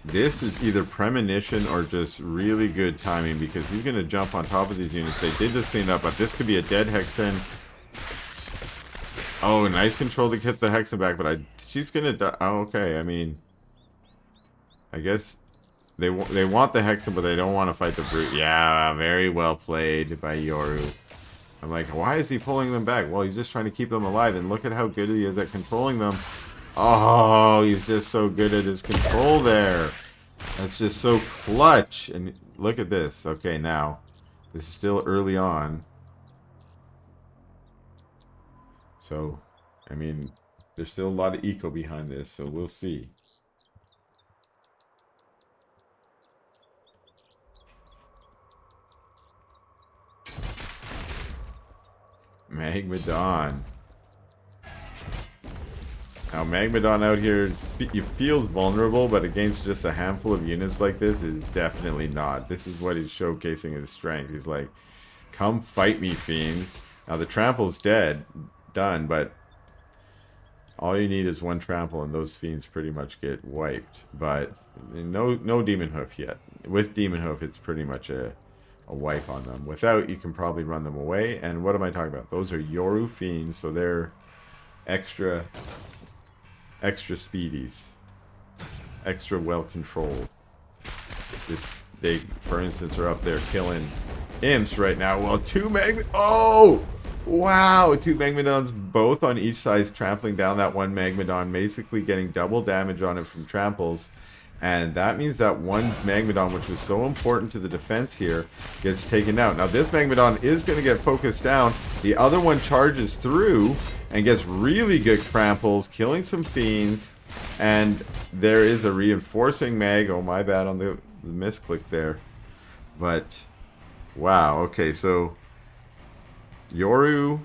this is either premonition or just really good timing because he's going to jump on top of these units. They did just clean up, but this could be a dead Hexen. Oh, nice control to get the Hexen back, but she's going to die. Oh, okay, I mean, I guess they want the Hexen, but they don't want to fight the Brute. Yeah, very well played by Yoru. I'm like, why is he pulling them back? Well, he's just trying to keep them alive, and look at how good he is at controlling them. Oh, he's just so good at his control there. That's just so clutch. And look at this. Okay, now, this is still early on. So, I mean, there's still a lot of eco behind this, so we'll see. Magmadon. Now, Magmadon out here, he feels vulnerable, but against just a handful of units like this, is definitely not. This is what he's showcasing his strength. He's like, come fight me, fiends. Now, the trample's done, but all you need is one trample, and those fiends pretty much get wiped. But no Demon Hoof yet. With Demon Hoof, it's pretty much a wipe on them. Without, you can probably run them away. And what am I talking about? Those are Yoru fiends, so they're extra speedies, extra well controlled. They, for instance, are up there killing imps right now. Well, two wow, 2 Magmadons both on each side trampling down that one Magmadon, basically getting double damage on it from tramples. And that means that one Magmadon, which was so important to the defense here, gets taken out. Now, this Magmadon is going to get focused down. The other one charges through and gets really good tramples, killing some fiends. And there is a reinforcing mag. Oh, my bad on the misclick there. But, wow. Okay, so Yoru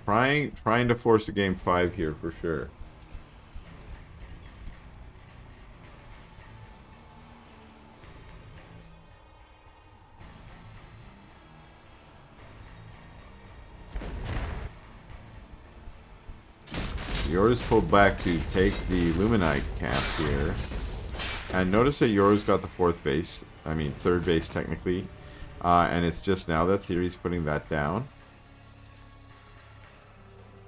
trying to force a game 5 here for sure. Yoru's pulled back to take the Luminite camp here. And notice that Yoru's got the 4th base. I mean, 3rd base technically. And it's just now that TheoRy's putting that down.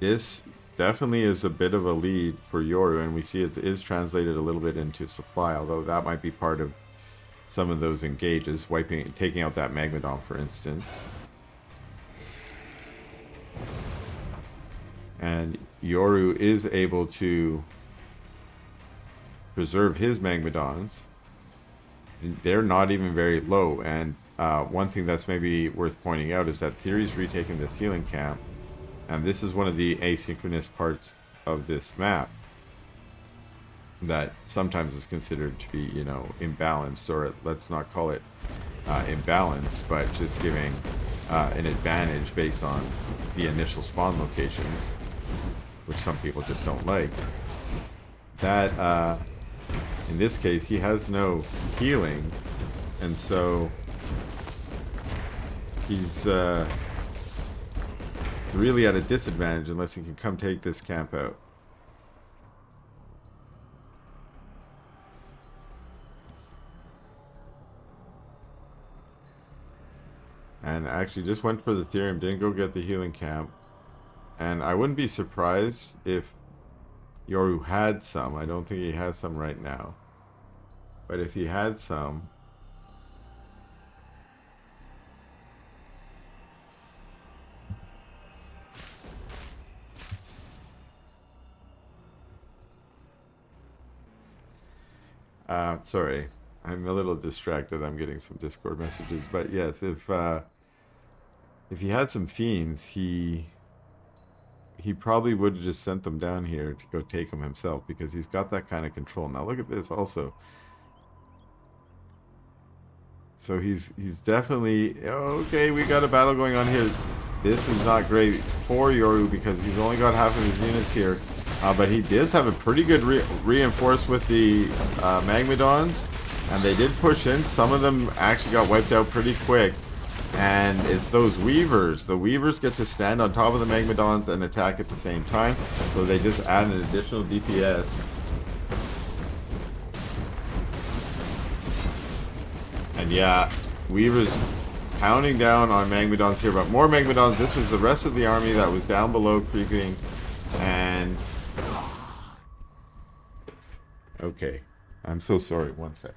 This definitely is a bit of a lead for Yoru. And we see it is translated a little bit into supply. Although that might be part of some of those engages. Taking out that Magmadon, for instance. And Yoru is able to preserve his Magmadons. They're not even very low. And one thing that's maybe worth pointing out is that TheoRy's retaken this healing camp. And this is one of the asynchronous parts of this map that sometimes is considered to be, you know, imbalanced, or let's not call it imbalanced, but just giving an advantage based on the initial spawn locations, which some people just don't like. That, in this case, he has no healing, and so he's really at a disadvantage unless he can come take this camp out. And actually just went for the Therium, didn't go get the healing camp. And I wouldn't be surprised if Yoru had some. I don't think he has some right now. But if he had some... sorry. I'm a little distracted. I'm getting some Discord messages. But yes, if he had some fiends, he probably would have just sent them down here to go take them himself, because he's got that kind of control. Now look at this also. So he's definitely... Okay, we got a battle going on here. This is not great for Yoru because he's only got half of his units here. But he does have a pretty good reinforce with the Magmadons. And they did push in. Some of them actually got wiped out pretty quick. And it's those weavers. The weavers get to stand on top of the Magmadons and attack at the same time. So they just add an additional DPS. And yeah, weavers pounding down on Magmadons here. But more Magmadons. This was the rest of the army that was down below creeping. And... okay. I'm so sorry. One sec.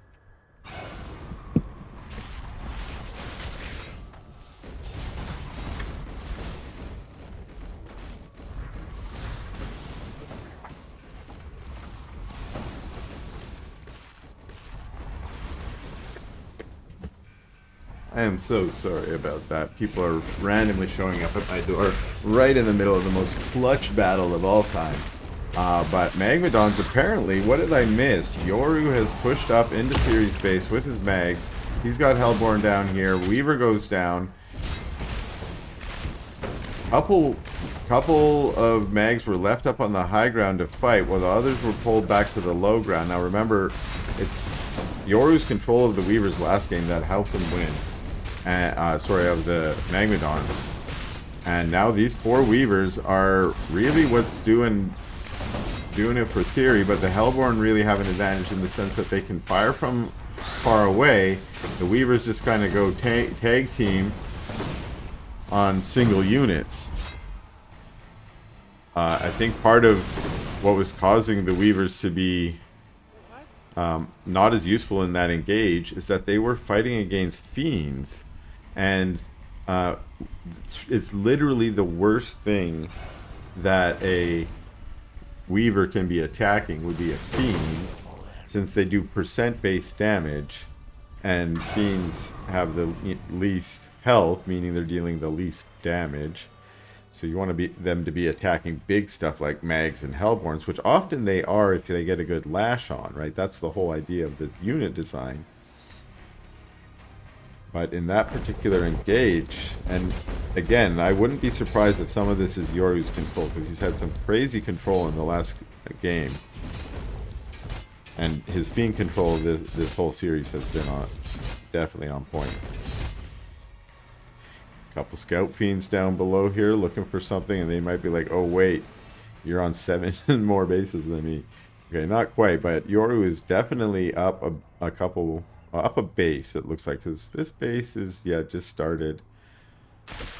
I am so sorry about that. People are randomly showing up at my door right in the middle of the most clutch battle of all time. But Magmadons, apparently, what did I miss? Yoru has pushed up into TheoRy's base with his mags. He's got Hellborn down here. Weaver goes down. Couple of mags were left up on the high ground to fight, while the others were pulled back to the low ground. Now remember, it's Yoru's control of the Weavers last game that helped him win. Sorry, of the Magmadons. And now these 4 Weavers are really what's doing it for TheoRy, but the Hellborn really have an advantage in the sense that they can fire from far away. The Weavers just kind of go tag team on single units. I think part of what was causing the Weavers to be not as useful in that engage is that they were fighting against Fiends. And it's literally the worst thing that a Weaver can be attacking would be a Fiend, since they do percent-based damage, and Fiends have the least health, meaning they're dealing the least damage. So you want them to be attacking big stuff like Mags and Hellborns, which often they are if they get a good lash on, right? That's the whole idea of the unit design. But in that particular engage, and again, I wouldn't be surprised if some of this is Yoru's control, because he's had some crazy control in the last game. And his Fiend control this whole series has been definitely on point. Couple Scout Fiends down below here looking for something, and they might be like, oh wait, you're on 7 more bases than me. Okay, not quite, but Yoru is definitely up up a base, it looks like, because this base is, yeah, just started.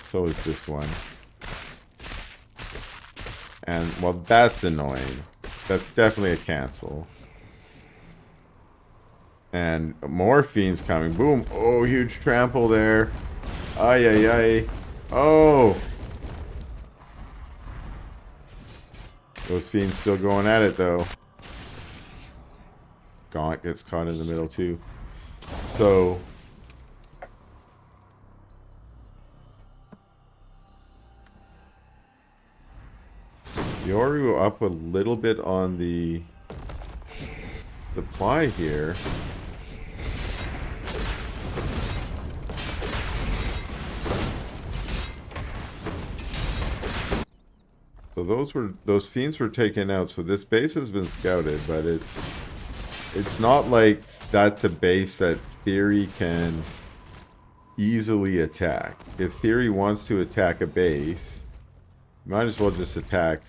So is this one. And, well, that's annoying. That's definitely a cancel. And more Fiends coming. Boom. Oh, huge trample there. Ay, ay, ay. Oh! Those Fiends still going at it, though. Gaunt gets caught in the middle, too. So... Yoru up a little bit on the ply here. So those Fiends were taken out. So this base has been scouted, but it's not like that's a base that TheoRy can easily attack. If TheoRy wants to attack a base, might as well just attack,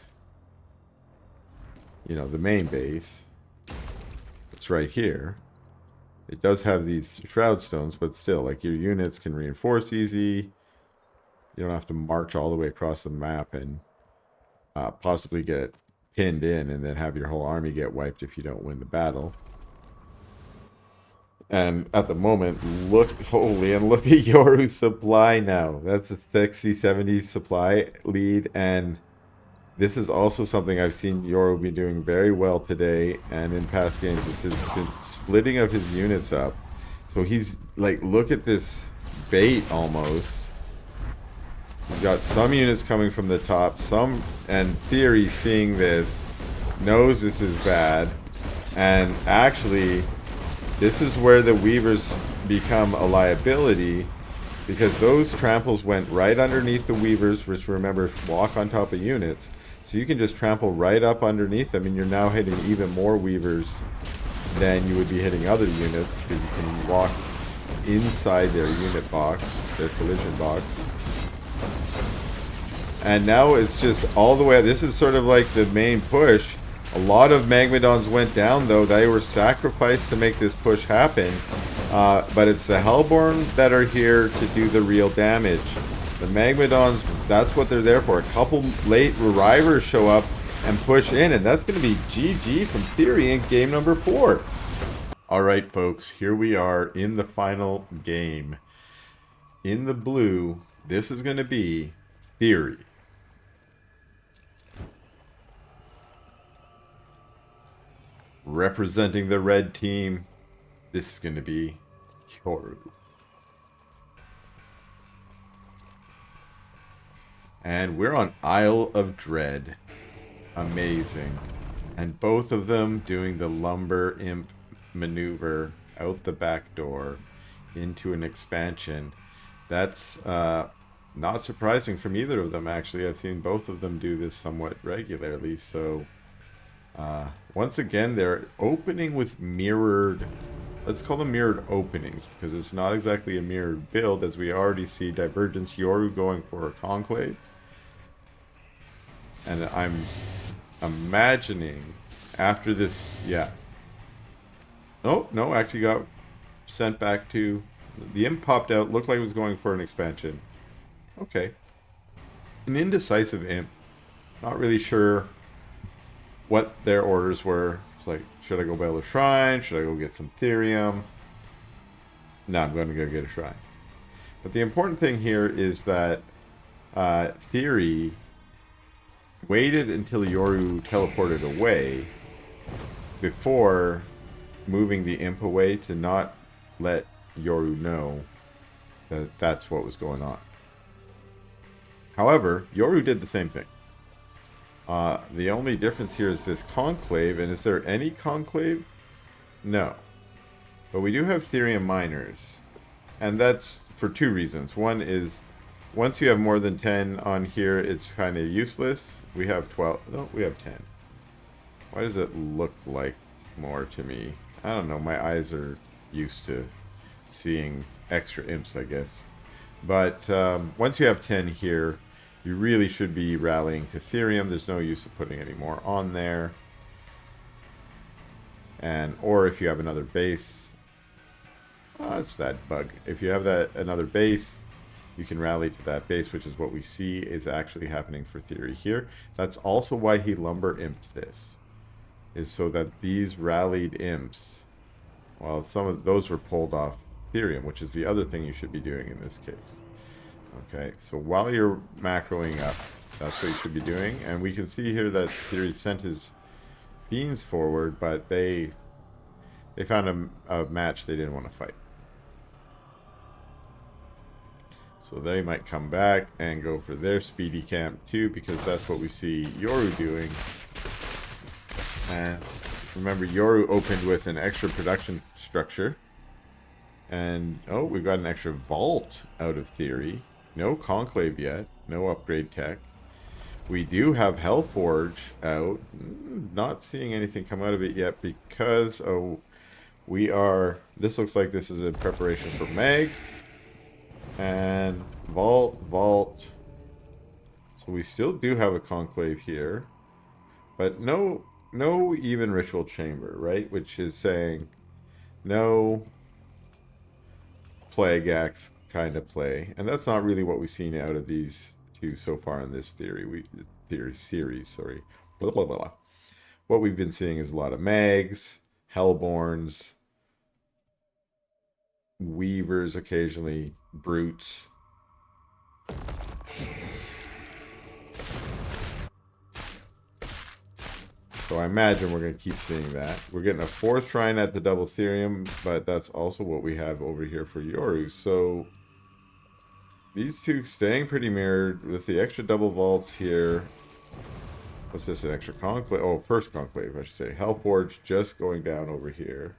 you know, the main base. It's right here. It does have these Shroud Stones, but still, like, your units can reinforce easy. You don't have to march all the way across the map and possibly get pinned in and then have your whole army get wiped if you don't win the battle. And at the moment, look at Yoru's supply now. That's a thick C70 supply lead, and this is also something I've seen Yoru be doing very well today and in past games. This is splitting of his units up. So he's like, look at this bait almost. He's got some units coming from the top, and TheoRy, seeing this, knows this is bad, and actually this is where the Weavers become a liability, because those tramples went right underneath the Weavers, which, remember, walk on top of units. So you can just trample right up underneath them, and you're now hitting even more Weavers than you would be hitting other units, because you can walk inside their unit box, their collision box. And now it's just all the way. This is sort of like the main push. A lot of Magmadons went down, though. They were sacrificed to make this push happen. But it's the Hellborn that are here to do the real damage. The Magmadons, that's what they're there for. A couple late Revivers show up and push in, and that's going to be GG from TheoRy in game number 4. Alright, folks, here we are in the final game. In the blue, this is going to be TheoRy. Representing the red team, this is going to be Yoru. And we're on Isle of Dread. Amazing. And both of them doing the lumber imp maneuver out the back door into an expansion. That's not surprising from either of them, actually. I've seen both of them do this somewhat regularly. So once again, they're opening with mirrored, let's call them mirrored openings, because it's not exactly a mirrored build, as we already see Divergence Yoru going for a Conclave. And I'm imagining after this, yeah. Oh, no, actually got sent back to, the imp popped out, looked like it was going for an expansion. Okay. An indecisive imp. Not really sure what their orders were. It's like, should I go build a shrine? Should I go get some Therium? No, I'm going to go get a shrine. But the important thing here is that TheoRy waited until Yoru teleported away before moving the imp away to not let Yoru know that that's what was going on. However, Yoru did the same thing. The only difference here is this Conclave, and is there any Conclave? No. But we do have Therium Miners, and that's for two reasons. One is, once you have more than 10 on here, it's kind of useless. We have 12. No, we have 10. Why does it look like more to me? I don't know. My eyes are used to seeing extra imps, I guess. But once you have 10 here, you really should be rallying to Therium. There's no use of putting any more on there. And or if you have another base, it's that bug. If you have another base, you can rally to that base, which is what we see is actually happening for TheoRy here. That's also why he lumber imped this, is so that these rallied imps, well, some of those were pulled off Therium, which is the other thing you should be doing in this case. Okay, so while you're macroing up, that's what you should be doing. And we can see here that TheoRy sent his fiends forward, but they found a match they didn't want to fight. So they might come back and go for their speedy camp too, because that's what we see Yoru doing. And remember, Yoru opened with an extra production structure. And, oh, we've got an extra vault out of TheoRy. No Conclave yet. No upgrade tech. We do have Hellforge out. Not seeing anything come out of it yet because, oh, we are, this looks like this is in preparation for Mags. And vault. So we still do have a Conclave here. But no even Ritual Chamber, right? Which is saying no Plague Axe kind of play. And that's not really what we've seen out of these two so far in this theory series, sorry. Blah, blah, blah, blah. What we've been seeing is a lot of Mags, Hellborns, Weavers occasionally, Brutes. So I imagine we're going to keep seeing that. We're getting a 4th shrine at the double Therium, but that's also what we have over here for Yoru. So these two staying pretty mirrored with the extra double vaults here. What's this, an extra Conclave? Oh, first Conclave, I should say. Hellforge just going down over here.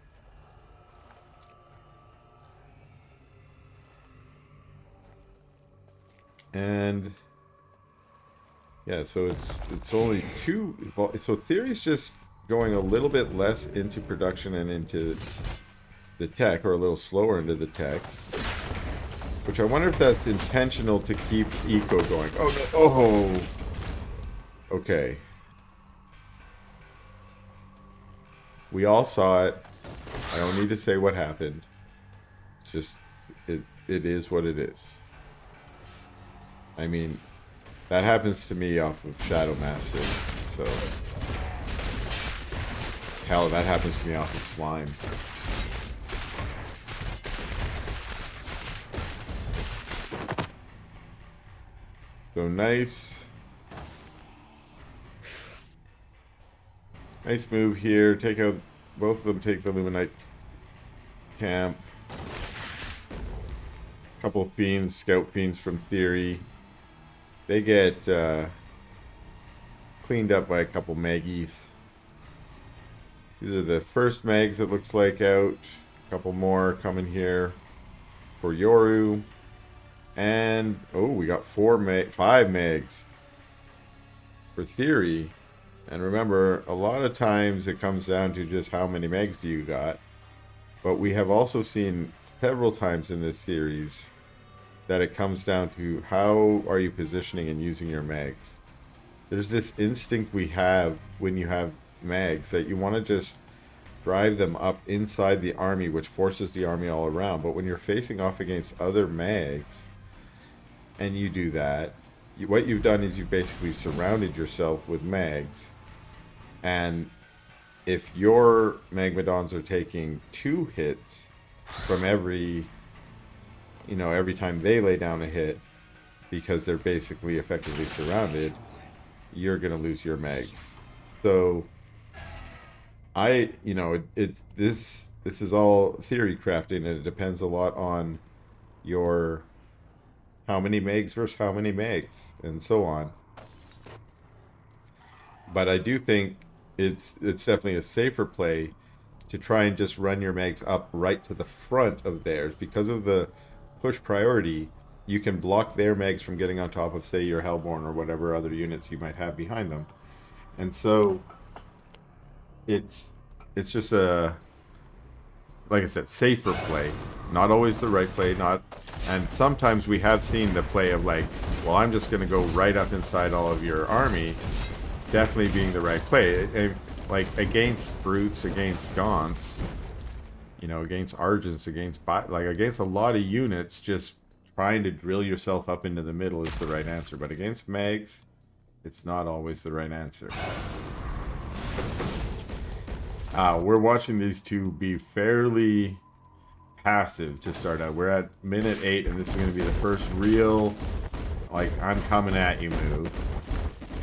And yeah, so it's only 2. So TheoRy's just going a little bit less into production and into the tech, or a little slower into the tech. Which I wonder if that's intentional to keep eco going. Oh no! Oh! Okay. We all saw it. I don't need to say what happened. It's just, it is what it is. I mean, that happens to me off of Shadow Master, so... Hell, that happens to me off of Slimes. So nice. Nice move here. Take out... Both of them take the Luminite camp. Couple of fiends, scout fiends from TheoRy. They get cleaned up by a couple Maggies. These are the first mags, it looks like, out. A couple more coming here for Yoru. And, oh, we got 5 mags for TheoRy. And remember, a lot of times it comes down to just how many mags do you got. But we have also seen several times in this series that it comes down to how are you positioning and using your mags. There's this instinct we have when you have mags that you want to just drive them up inside the army, which forces the army all around. But when you're facing off against other mags and you do that, what you've done is you've basically surrounded yourself with mags. And if your Magmadons are taking 2 hits from every time they lay down a hit, because they're basically effectively surrounded, you're gonna lose your mags. So this is all theory crafting, and it depends a lot on your how many mags versus how many mags, and so on. But I do think it's definitely a safer play to try and just run your mags up right to the front of theirs. Because of the push priority, you can block their mags from getting on top of, say, your Hellborn or whatever other units you might have behind them. And so it's just a, like I said, safer play. Not always the right play, and sometimes we have seen the play of like, well, I'm just going to go right up inside all of your army, definitely being the right play. Like against brutes, against gaunts, against argents, against a lot of units, just trying to drill yourself up into the middle is the right answer. But against mags, it's not always the right answer. We're watching these two be fairly passive to start out. We're at minute 8, and this is going to be the first real, like, I'm coming at you move.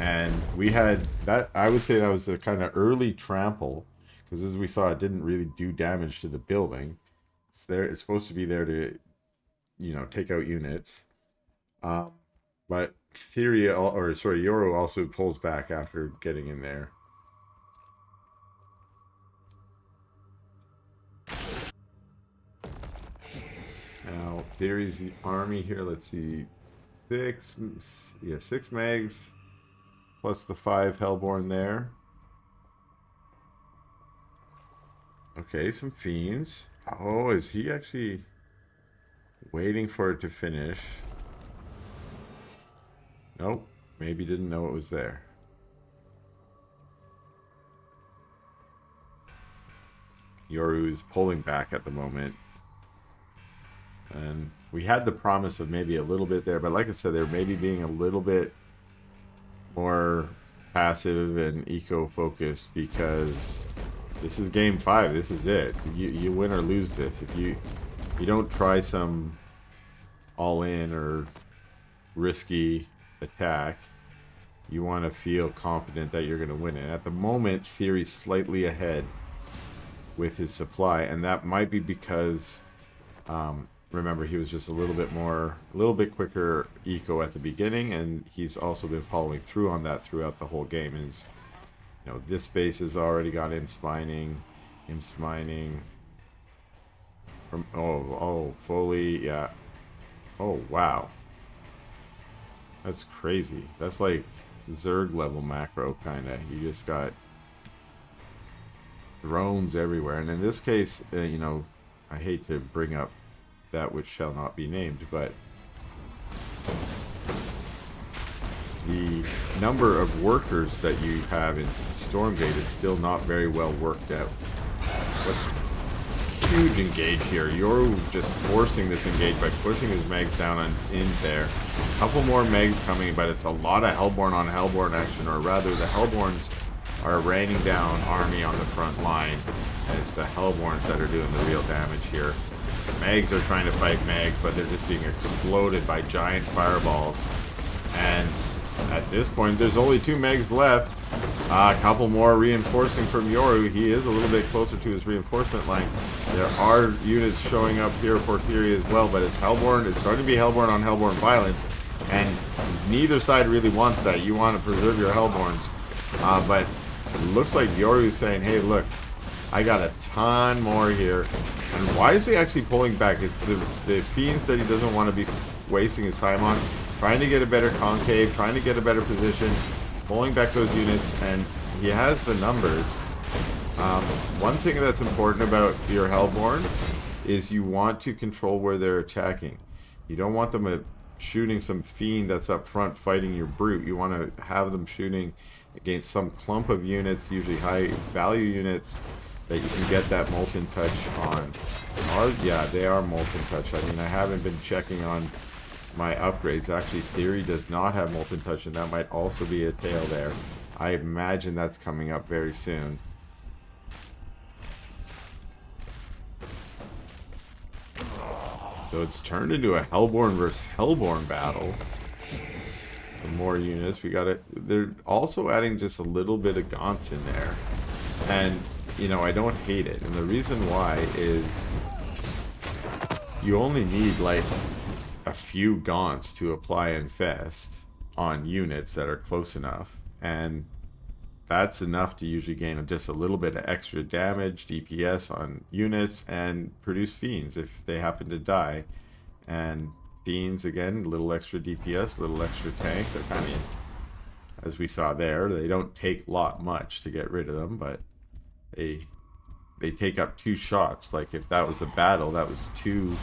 And we had that, I would say that was a kind of early trample, because as we saw, it didn't really do damage to the building. It's supposed to be there to, take out units. But Yoru also pulls back after getting in there. Now, TheoRy's army here, let's see, 6 mags, plus the 5 Hellborn there. Okay, some fiends. Oh, is he actually waiting for it to finish? Nope, maybe didn't know it was there. Yoru is pulling back at the moment. And we had the promise of maybe a little bit there, but like I said, they're maybe being a little bit more passive and eco-focused, because this is game 5. This is it. You win or lose this. If you don't try some all-in or risky attack, you want to feel confident that you're going to win it. At the moment, TheoRy's slightly ahead with his supply, and that might be because remember, he was just a little bit quicker eco at the beginning, and he's also been following through on that throughout the whole game. Is, this base has already got him smining from fully, yeah. Oh wow, that's crazy. That's like Zerg level macro kinda. You just got drones everywhere, and in this case, I hate to bring up that which shall not be named, but the number of workers that you have in Stormgate is still not very well worked out. But huge engage here. Yoru just forcing this engage by pushing his megs down in there. A couple more megs coming, but it's a lot of Hellborn on Hellborn action, or rather the Hellborns are raining down army on the front line, and it's the Hellborns that are doing the real damage here. Megs are trying to fight Megs, but they're just being exploded by giant fireballs. And at this point, there's only 2 Megs left. A couple more reinforcing from Yoru. He is a little bit closer to his reinforcement line. There are units showing up here for TheoRy as well, but it's Hellborn. It's starting to be Hellborn on Hellborn violence, and neither side really wants that. You want to preserve your Hellborns, but it looks like Yoru's saying, hey, look, I got a ton more here. And why is he actually pulling back? It's the Fiends that he doesn't want to be wasting his time on. Trying to get a better concave, trying to get a better position, pulling back those units, and he has the numbers. One thing that's important about your Hellborn is you want to control where they're attacking. You don't want them shooting some Fiend that's up front fighting your Brute. You want to have them shooting against some clump of units, usually high value units, that you can get that Molten Touch on. Yeah, they are Molten Touch. I mean, I haven't been checking on my upgrades. Actually, TheoRy does not have Molten Touch, and that might also be a tail there. I imagine that's coming up very soon. So it's turned into a Hellborn versus Hellborn battle. For more units, we got it. They're also adding just a little bit of Gaunts in there, and you know, I don't hate it. And the reason why is you only need like a few Gaunts to apply Infest on units that are close enough, and that's enough to usually gain just a little bit of extra damage, DPS on units, and produce Fiends if they happen to die. And Fiends, again, a little extra DPS, a little extra tank. They're kind of, as we saw there, they don't take much to get rid of them, but they take up 2 shots. Like if that was a battle, that was 2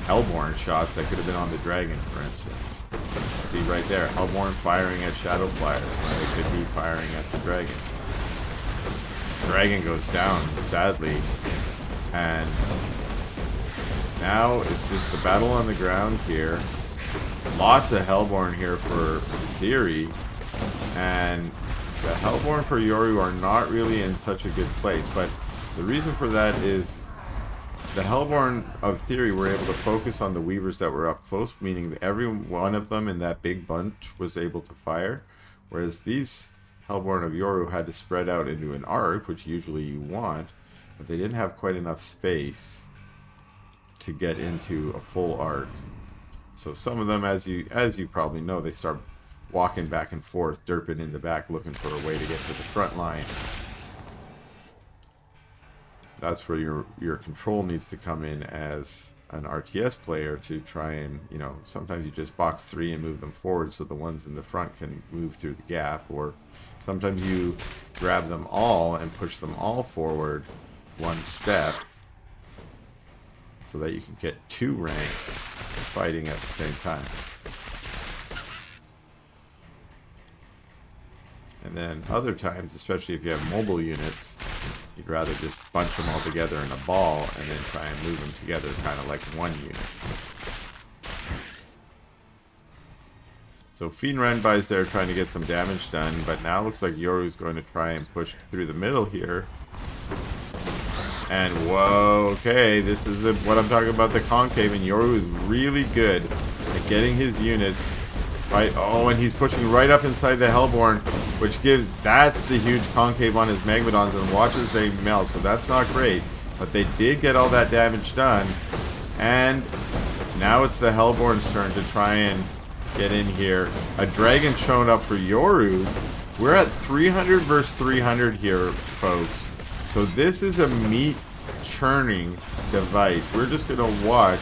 Hellborn shots that could have been on the dragon, for instance. See right there, Hellborn firing at Shadow Flyers when they could be firing at the dragon. Dragon goes down, sadly, and now it's just the battle on the ground here. Lots of Hellborn here for TheoRy, and the Hellborn for Yoru are not really in such a good place, but the reason for that is the Hellborn of TheoRy were able to focus on the Weavers that were up close, meaning that every one of them in that big bunch was able to fire, whereas these Hellborn of Yoru had to spread out into an arc, which usually you want, but they didn't have quite enough space to get into a full arc. So some of them, as you probably know, they start walking back and forth, derping in the back, looking for a way to get to the front line. That's where your control needs to come in as an RTS player to try and, you know, sometimes you just box 3 and move them forward so the ones in the front can move through the gap, or sometimes you grab them all and push them all forward 1 step so that you can get 2 ranks fighting at the same time. And then other times, especially if you have mobile units, you'd rather just bunch them all together in a ball and then try and move them together kind of like 1 unit. So Fiend Renbai's there trying to get some damage done, but now it looks like Yoru's going to try and push through the middle here. And whoa, okay, this is what I'm talking about, the concave, and Yoru is really good at getting his units right. Oh, and he's pushing right up inside the Hellborn, which gives, that's the huge concave on his Magmadons, and watch as they melt, so that's not great. But they did get all that damage done, and now it's the Hellborn's turn to try and get in here. A dragon showing up for Yoru. We're at 300 versus 300 here, folks. So this is a meat churning device. We're just going to watch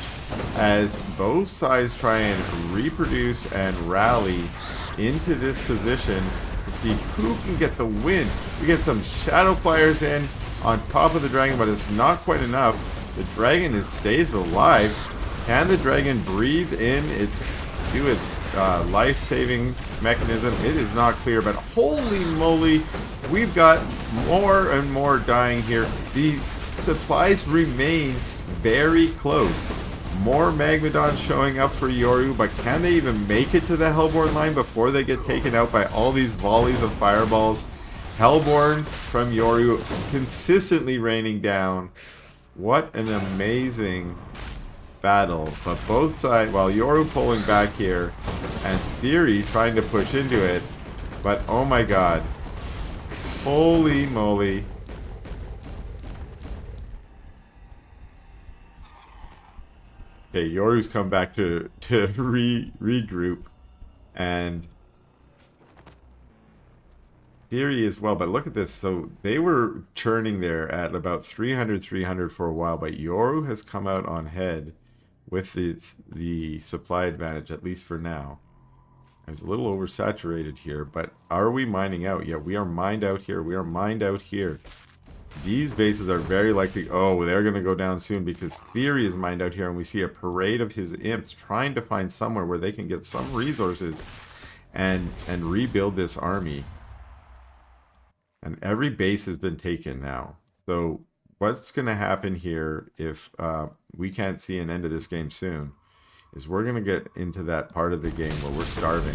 as both sides try and reproduce and rally into this position to see who can get the win. We get some Shadow Flyers in on top of the dragon, but it's not quite enough. The dragon stays alive. Can the dragon breathe in its life-saving mechanism? It is not clear, but holy moly, we've got more and more dying here. The supplies remain very close. More Magmadons showing up for Yoru, but can they even make it to the Hellborn line before they get taken out by all these volleys of fireballs? Hellborn from Yoru consistently raining down. What an amazing battle. But both sides, while Yoru pulling back here, and TheoRy trying to push into it. But oh my god. Holy moly. Okay, Yoru's come back to regroup, and TheoRy as well. But look at this. So they were churning there at about 300 for a while, but Yoru has come out on head with the supply advantage, at least for now. It's a little oversaturated here, but are we mining out? Yeah, we are mined out here. We are mined out here. These bases are very likely... Oh, they're going to go down soon because TheoRy is mined out here, and we see a parade of his imps trying to find somewhere where they can get some resources and rebuild this army. And every base has been taken now. So what's going to happen here if we can't see an end to this game soon is we're going to get into that part of the game where we're starving.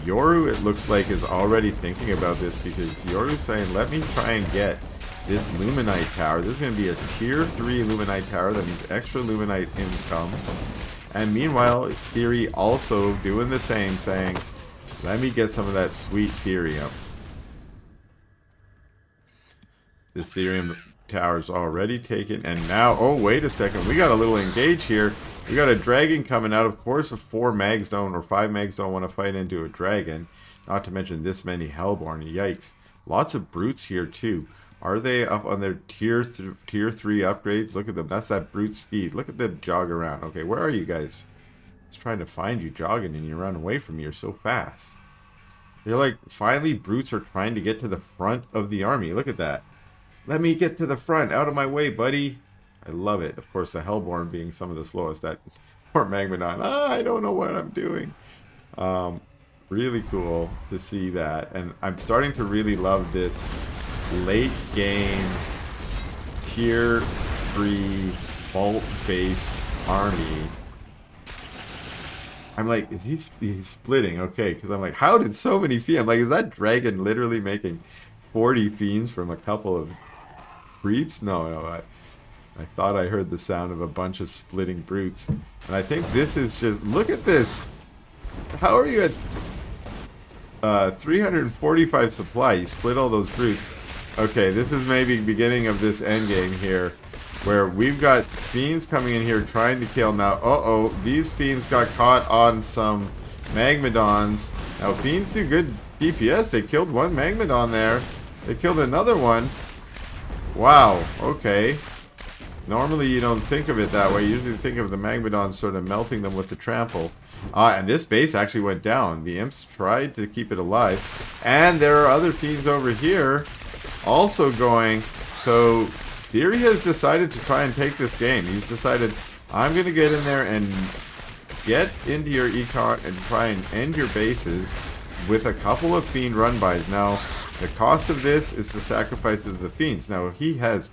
Yoru, it looks like, is already thinking about this because Yoru's saying, let me try and get this Luminite tower. This is going to be a tier 3 Luminite tower. That means extra Luminite income. And meanwhile, TheoRy also doing the same, saying, let me get some of that sweet Therium. This Therium tower is already taken. And now, oh, wait a second. We got a little engage here. We got a dragon coming out. Of course, a 4 mags don't or 5 mags don't want to fight into a dragon. Not to mention this many Hellborn. Yikes. Lots of brutes here, too. Are they up on their tier 3 upgrades? Look at them. That's that brute speed. Look at them jog around. Okay, where are you guys? I was trying to find you jogging and you run away from me. You're so fast. They're like, finally, brutes are trying to get to the front of the army. Look at that. Let me get to the front. Out of my way, buddy. I love it. Of course, the Hellborn being some of the slowest. That poor Magmadon. I don't know what I'm doing. Really cool to see that. And I'm starting to really love this late game tier 3 vault base army. I'm like, is he's splitting? Okay, because I'm like, how did so many fiends? I'm like, is that dragon literally making 40 fiends from a couple of creeps? No, I thought I heard the sound of a bunch of splitting brutes. And I think this is just, look at this. How are you at 345 supply? You split all those brutes. Okay, this is maybe beginning of this endgame here, where we've got fiends coming in here trying to kill. Now, uh-oh, these fiends got caught on some Magmadons. Now, fiends do good DPS. They killed one Magmadon there. They killed another one. Wow, okay. Normally, you don't think of it that way. You usually think of the Magmadons sort of melting them with the trample. And this base actually went down. The imps tried to keep it alive. And there are other fiends over here also going. So TheoRy has decided to try and take this game. He's decided, I'm going to get in there and get into your econ and try and end your bases with a couple of fiend run-bys. Now, the cost of this is the sacrifice of the fiends. Now, he has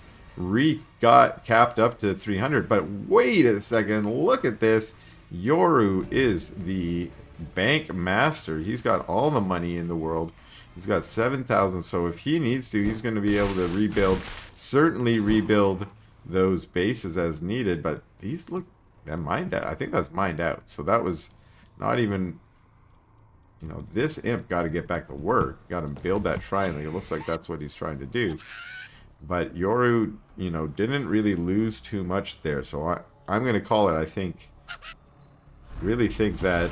got capped up to 300, but wait a second, look at this. Yoru is the bank master. He's got all the money in the world. He's got 7,000, so if he needs to, he's going to be able to rebuild, certainly rebuild those bases as needed, but these look, that mined out. I think that's mined out, so that was not even, you know, this imp got to get back to work. Got to build that shrine. It looks like that's what he's trying to do. But Yoru, you know, didn't really lose too much there, so I'm going to call it, I think, really think that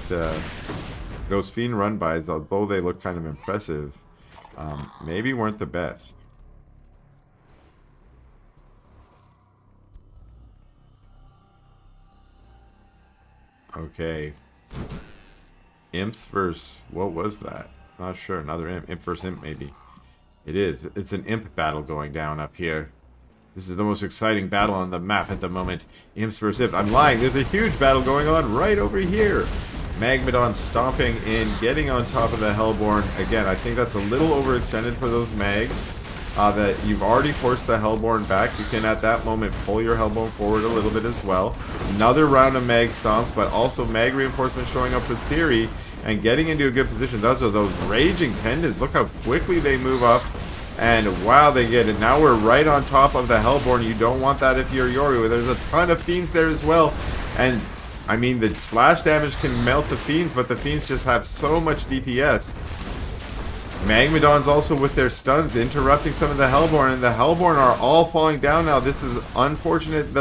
those fiend run-bys, although they look kind of impressive, maybe weren't the best. Okay. Imps versus, what was that? Not sure. Another imp. Imp versus imp, maybe. It is. It's an imp battle going down up here. This is the most exciting battle on the map at the moment. Imps versus Imps. I'm lying. There's a huge battle going on right over here. Magmadon stomping in, getting on top of the Hellborn. Again, I think that's a little overextended for those Mags. That you've already forced the Hellborn back. You can, at that moment, pull your Hellborn forward a little bit as well. Another round of Mag stomps, but also Mag reinforcements showing up for TheoRy and getting into a good position. Those are those Raging Tendons. Look how quickly they move up. And wow, they get it. Now we're right on top of the Hellborn. You don't want that if you're Yoru. There's a ton of Fiends there as well. And, I mean, the splash damage can melt the Fiends, but the Fiends just have so much DPS. Magmadon's also with their stuns interrupting some of the Hellborn, and the Hellborn are all falling down now. This is unfortunate.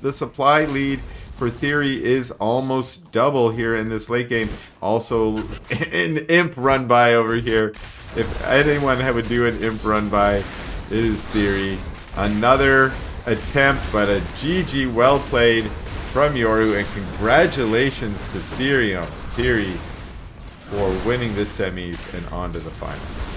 The supply lead for TheoRy is almost double here in this late game. Also, an Imp run by over here. If anyone would do an Imp run by, it is TheoRy. Another attempt, but a GG well played from Yoru, and congratulations to TheoRy for winning the semis and on to the finals.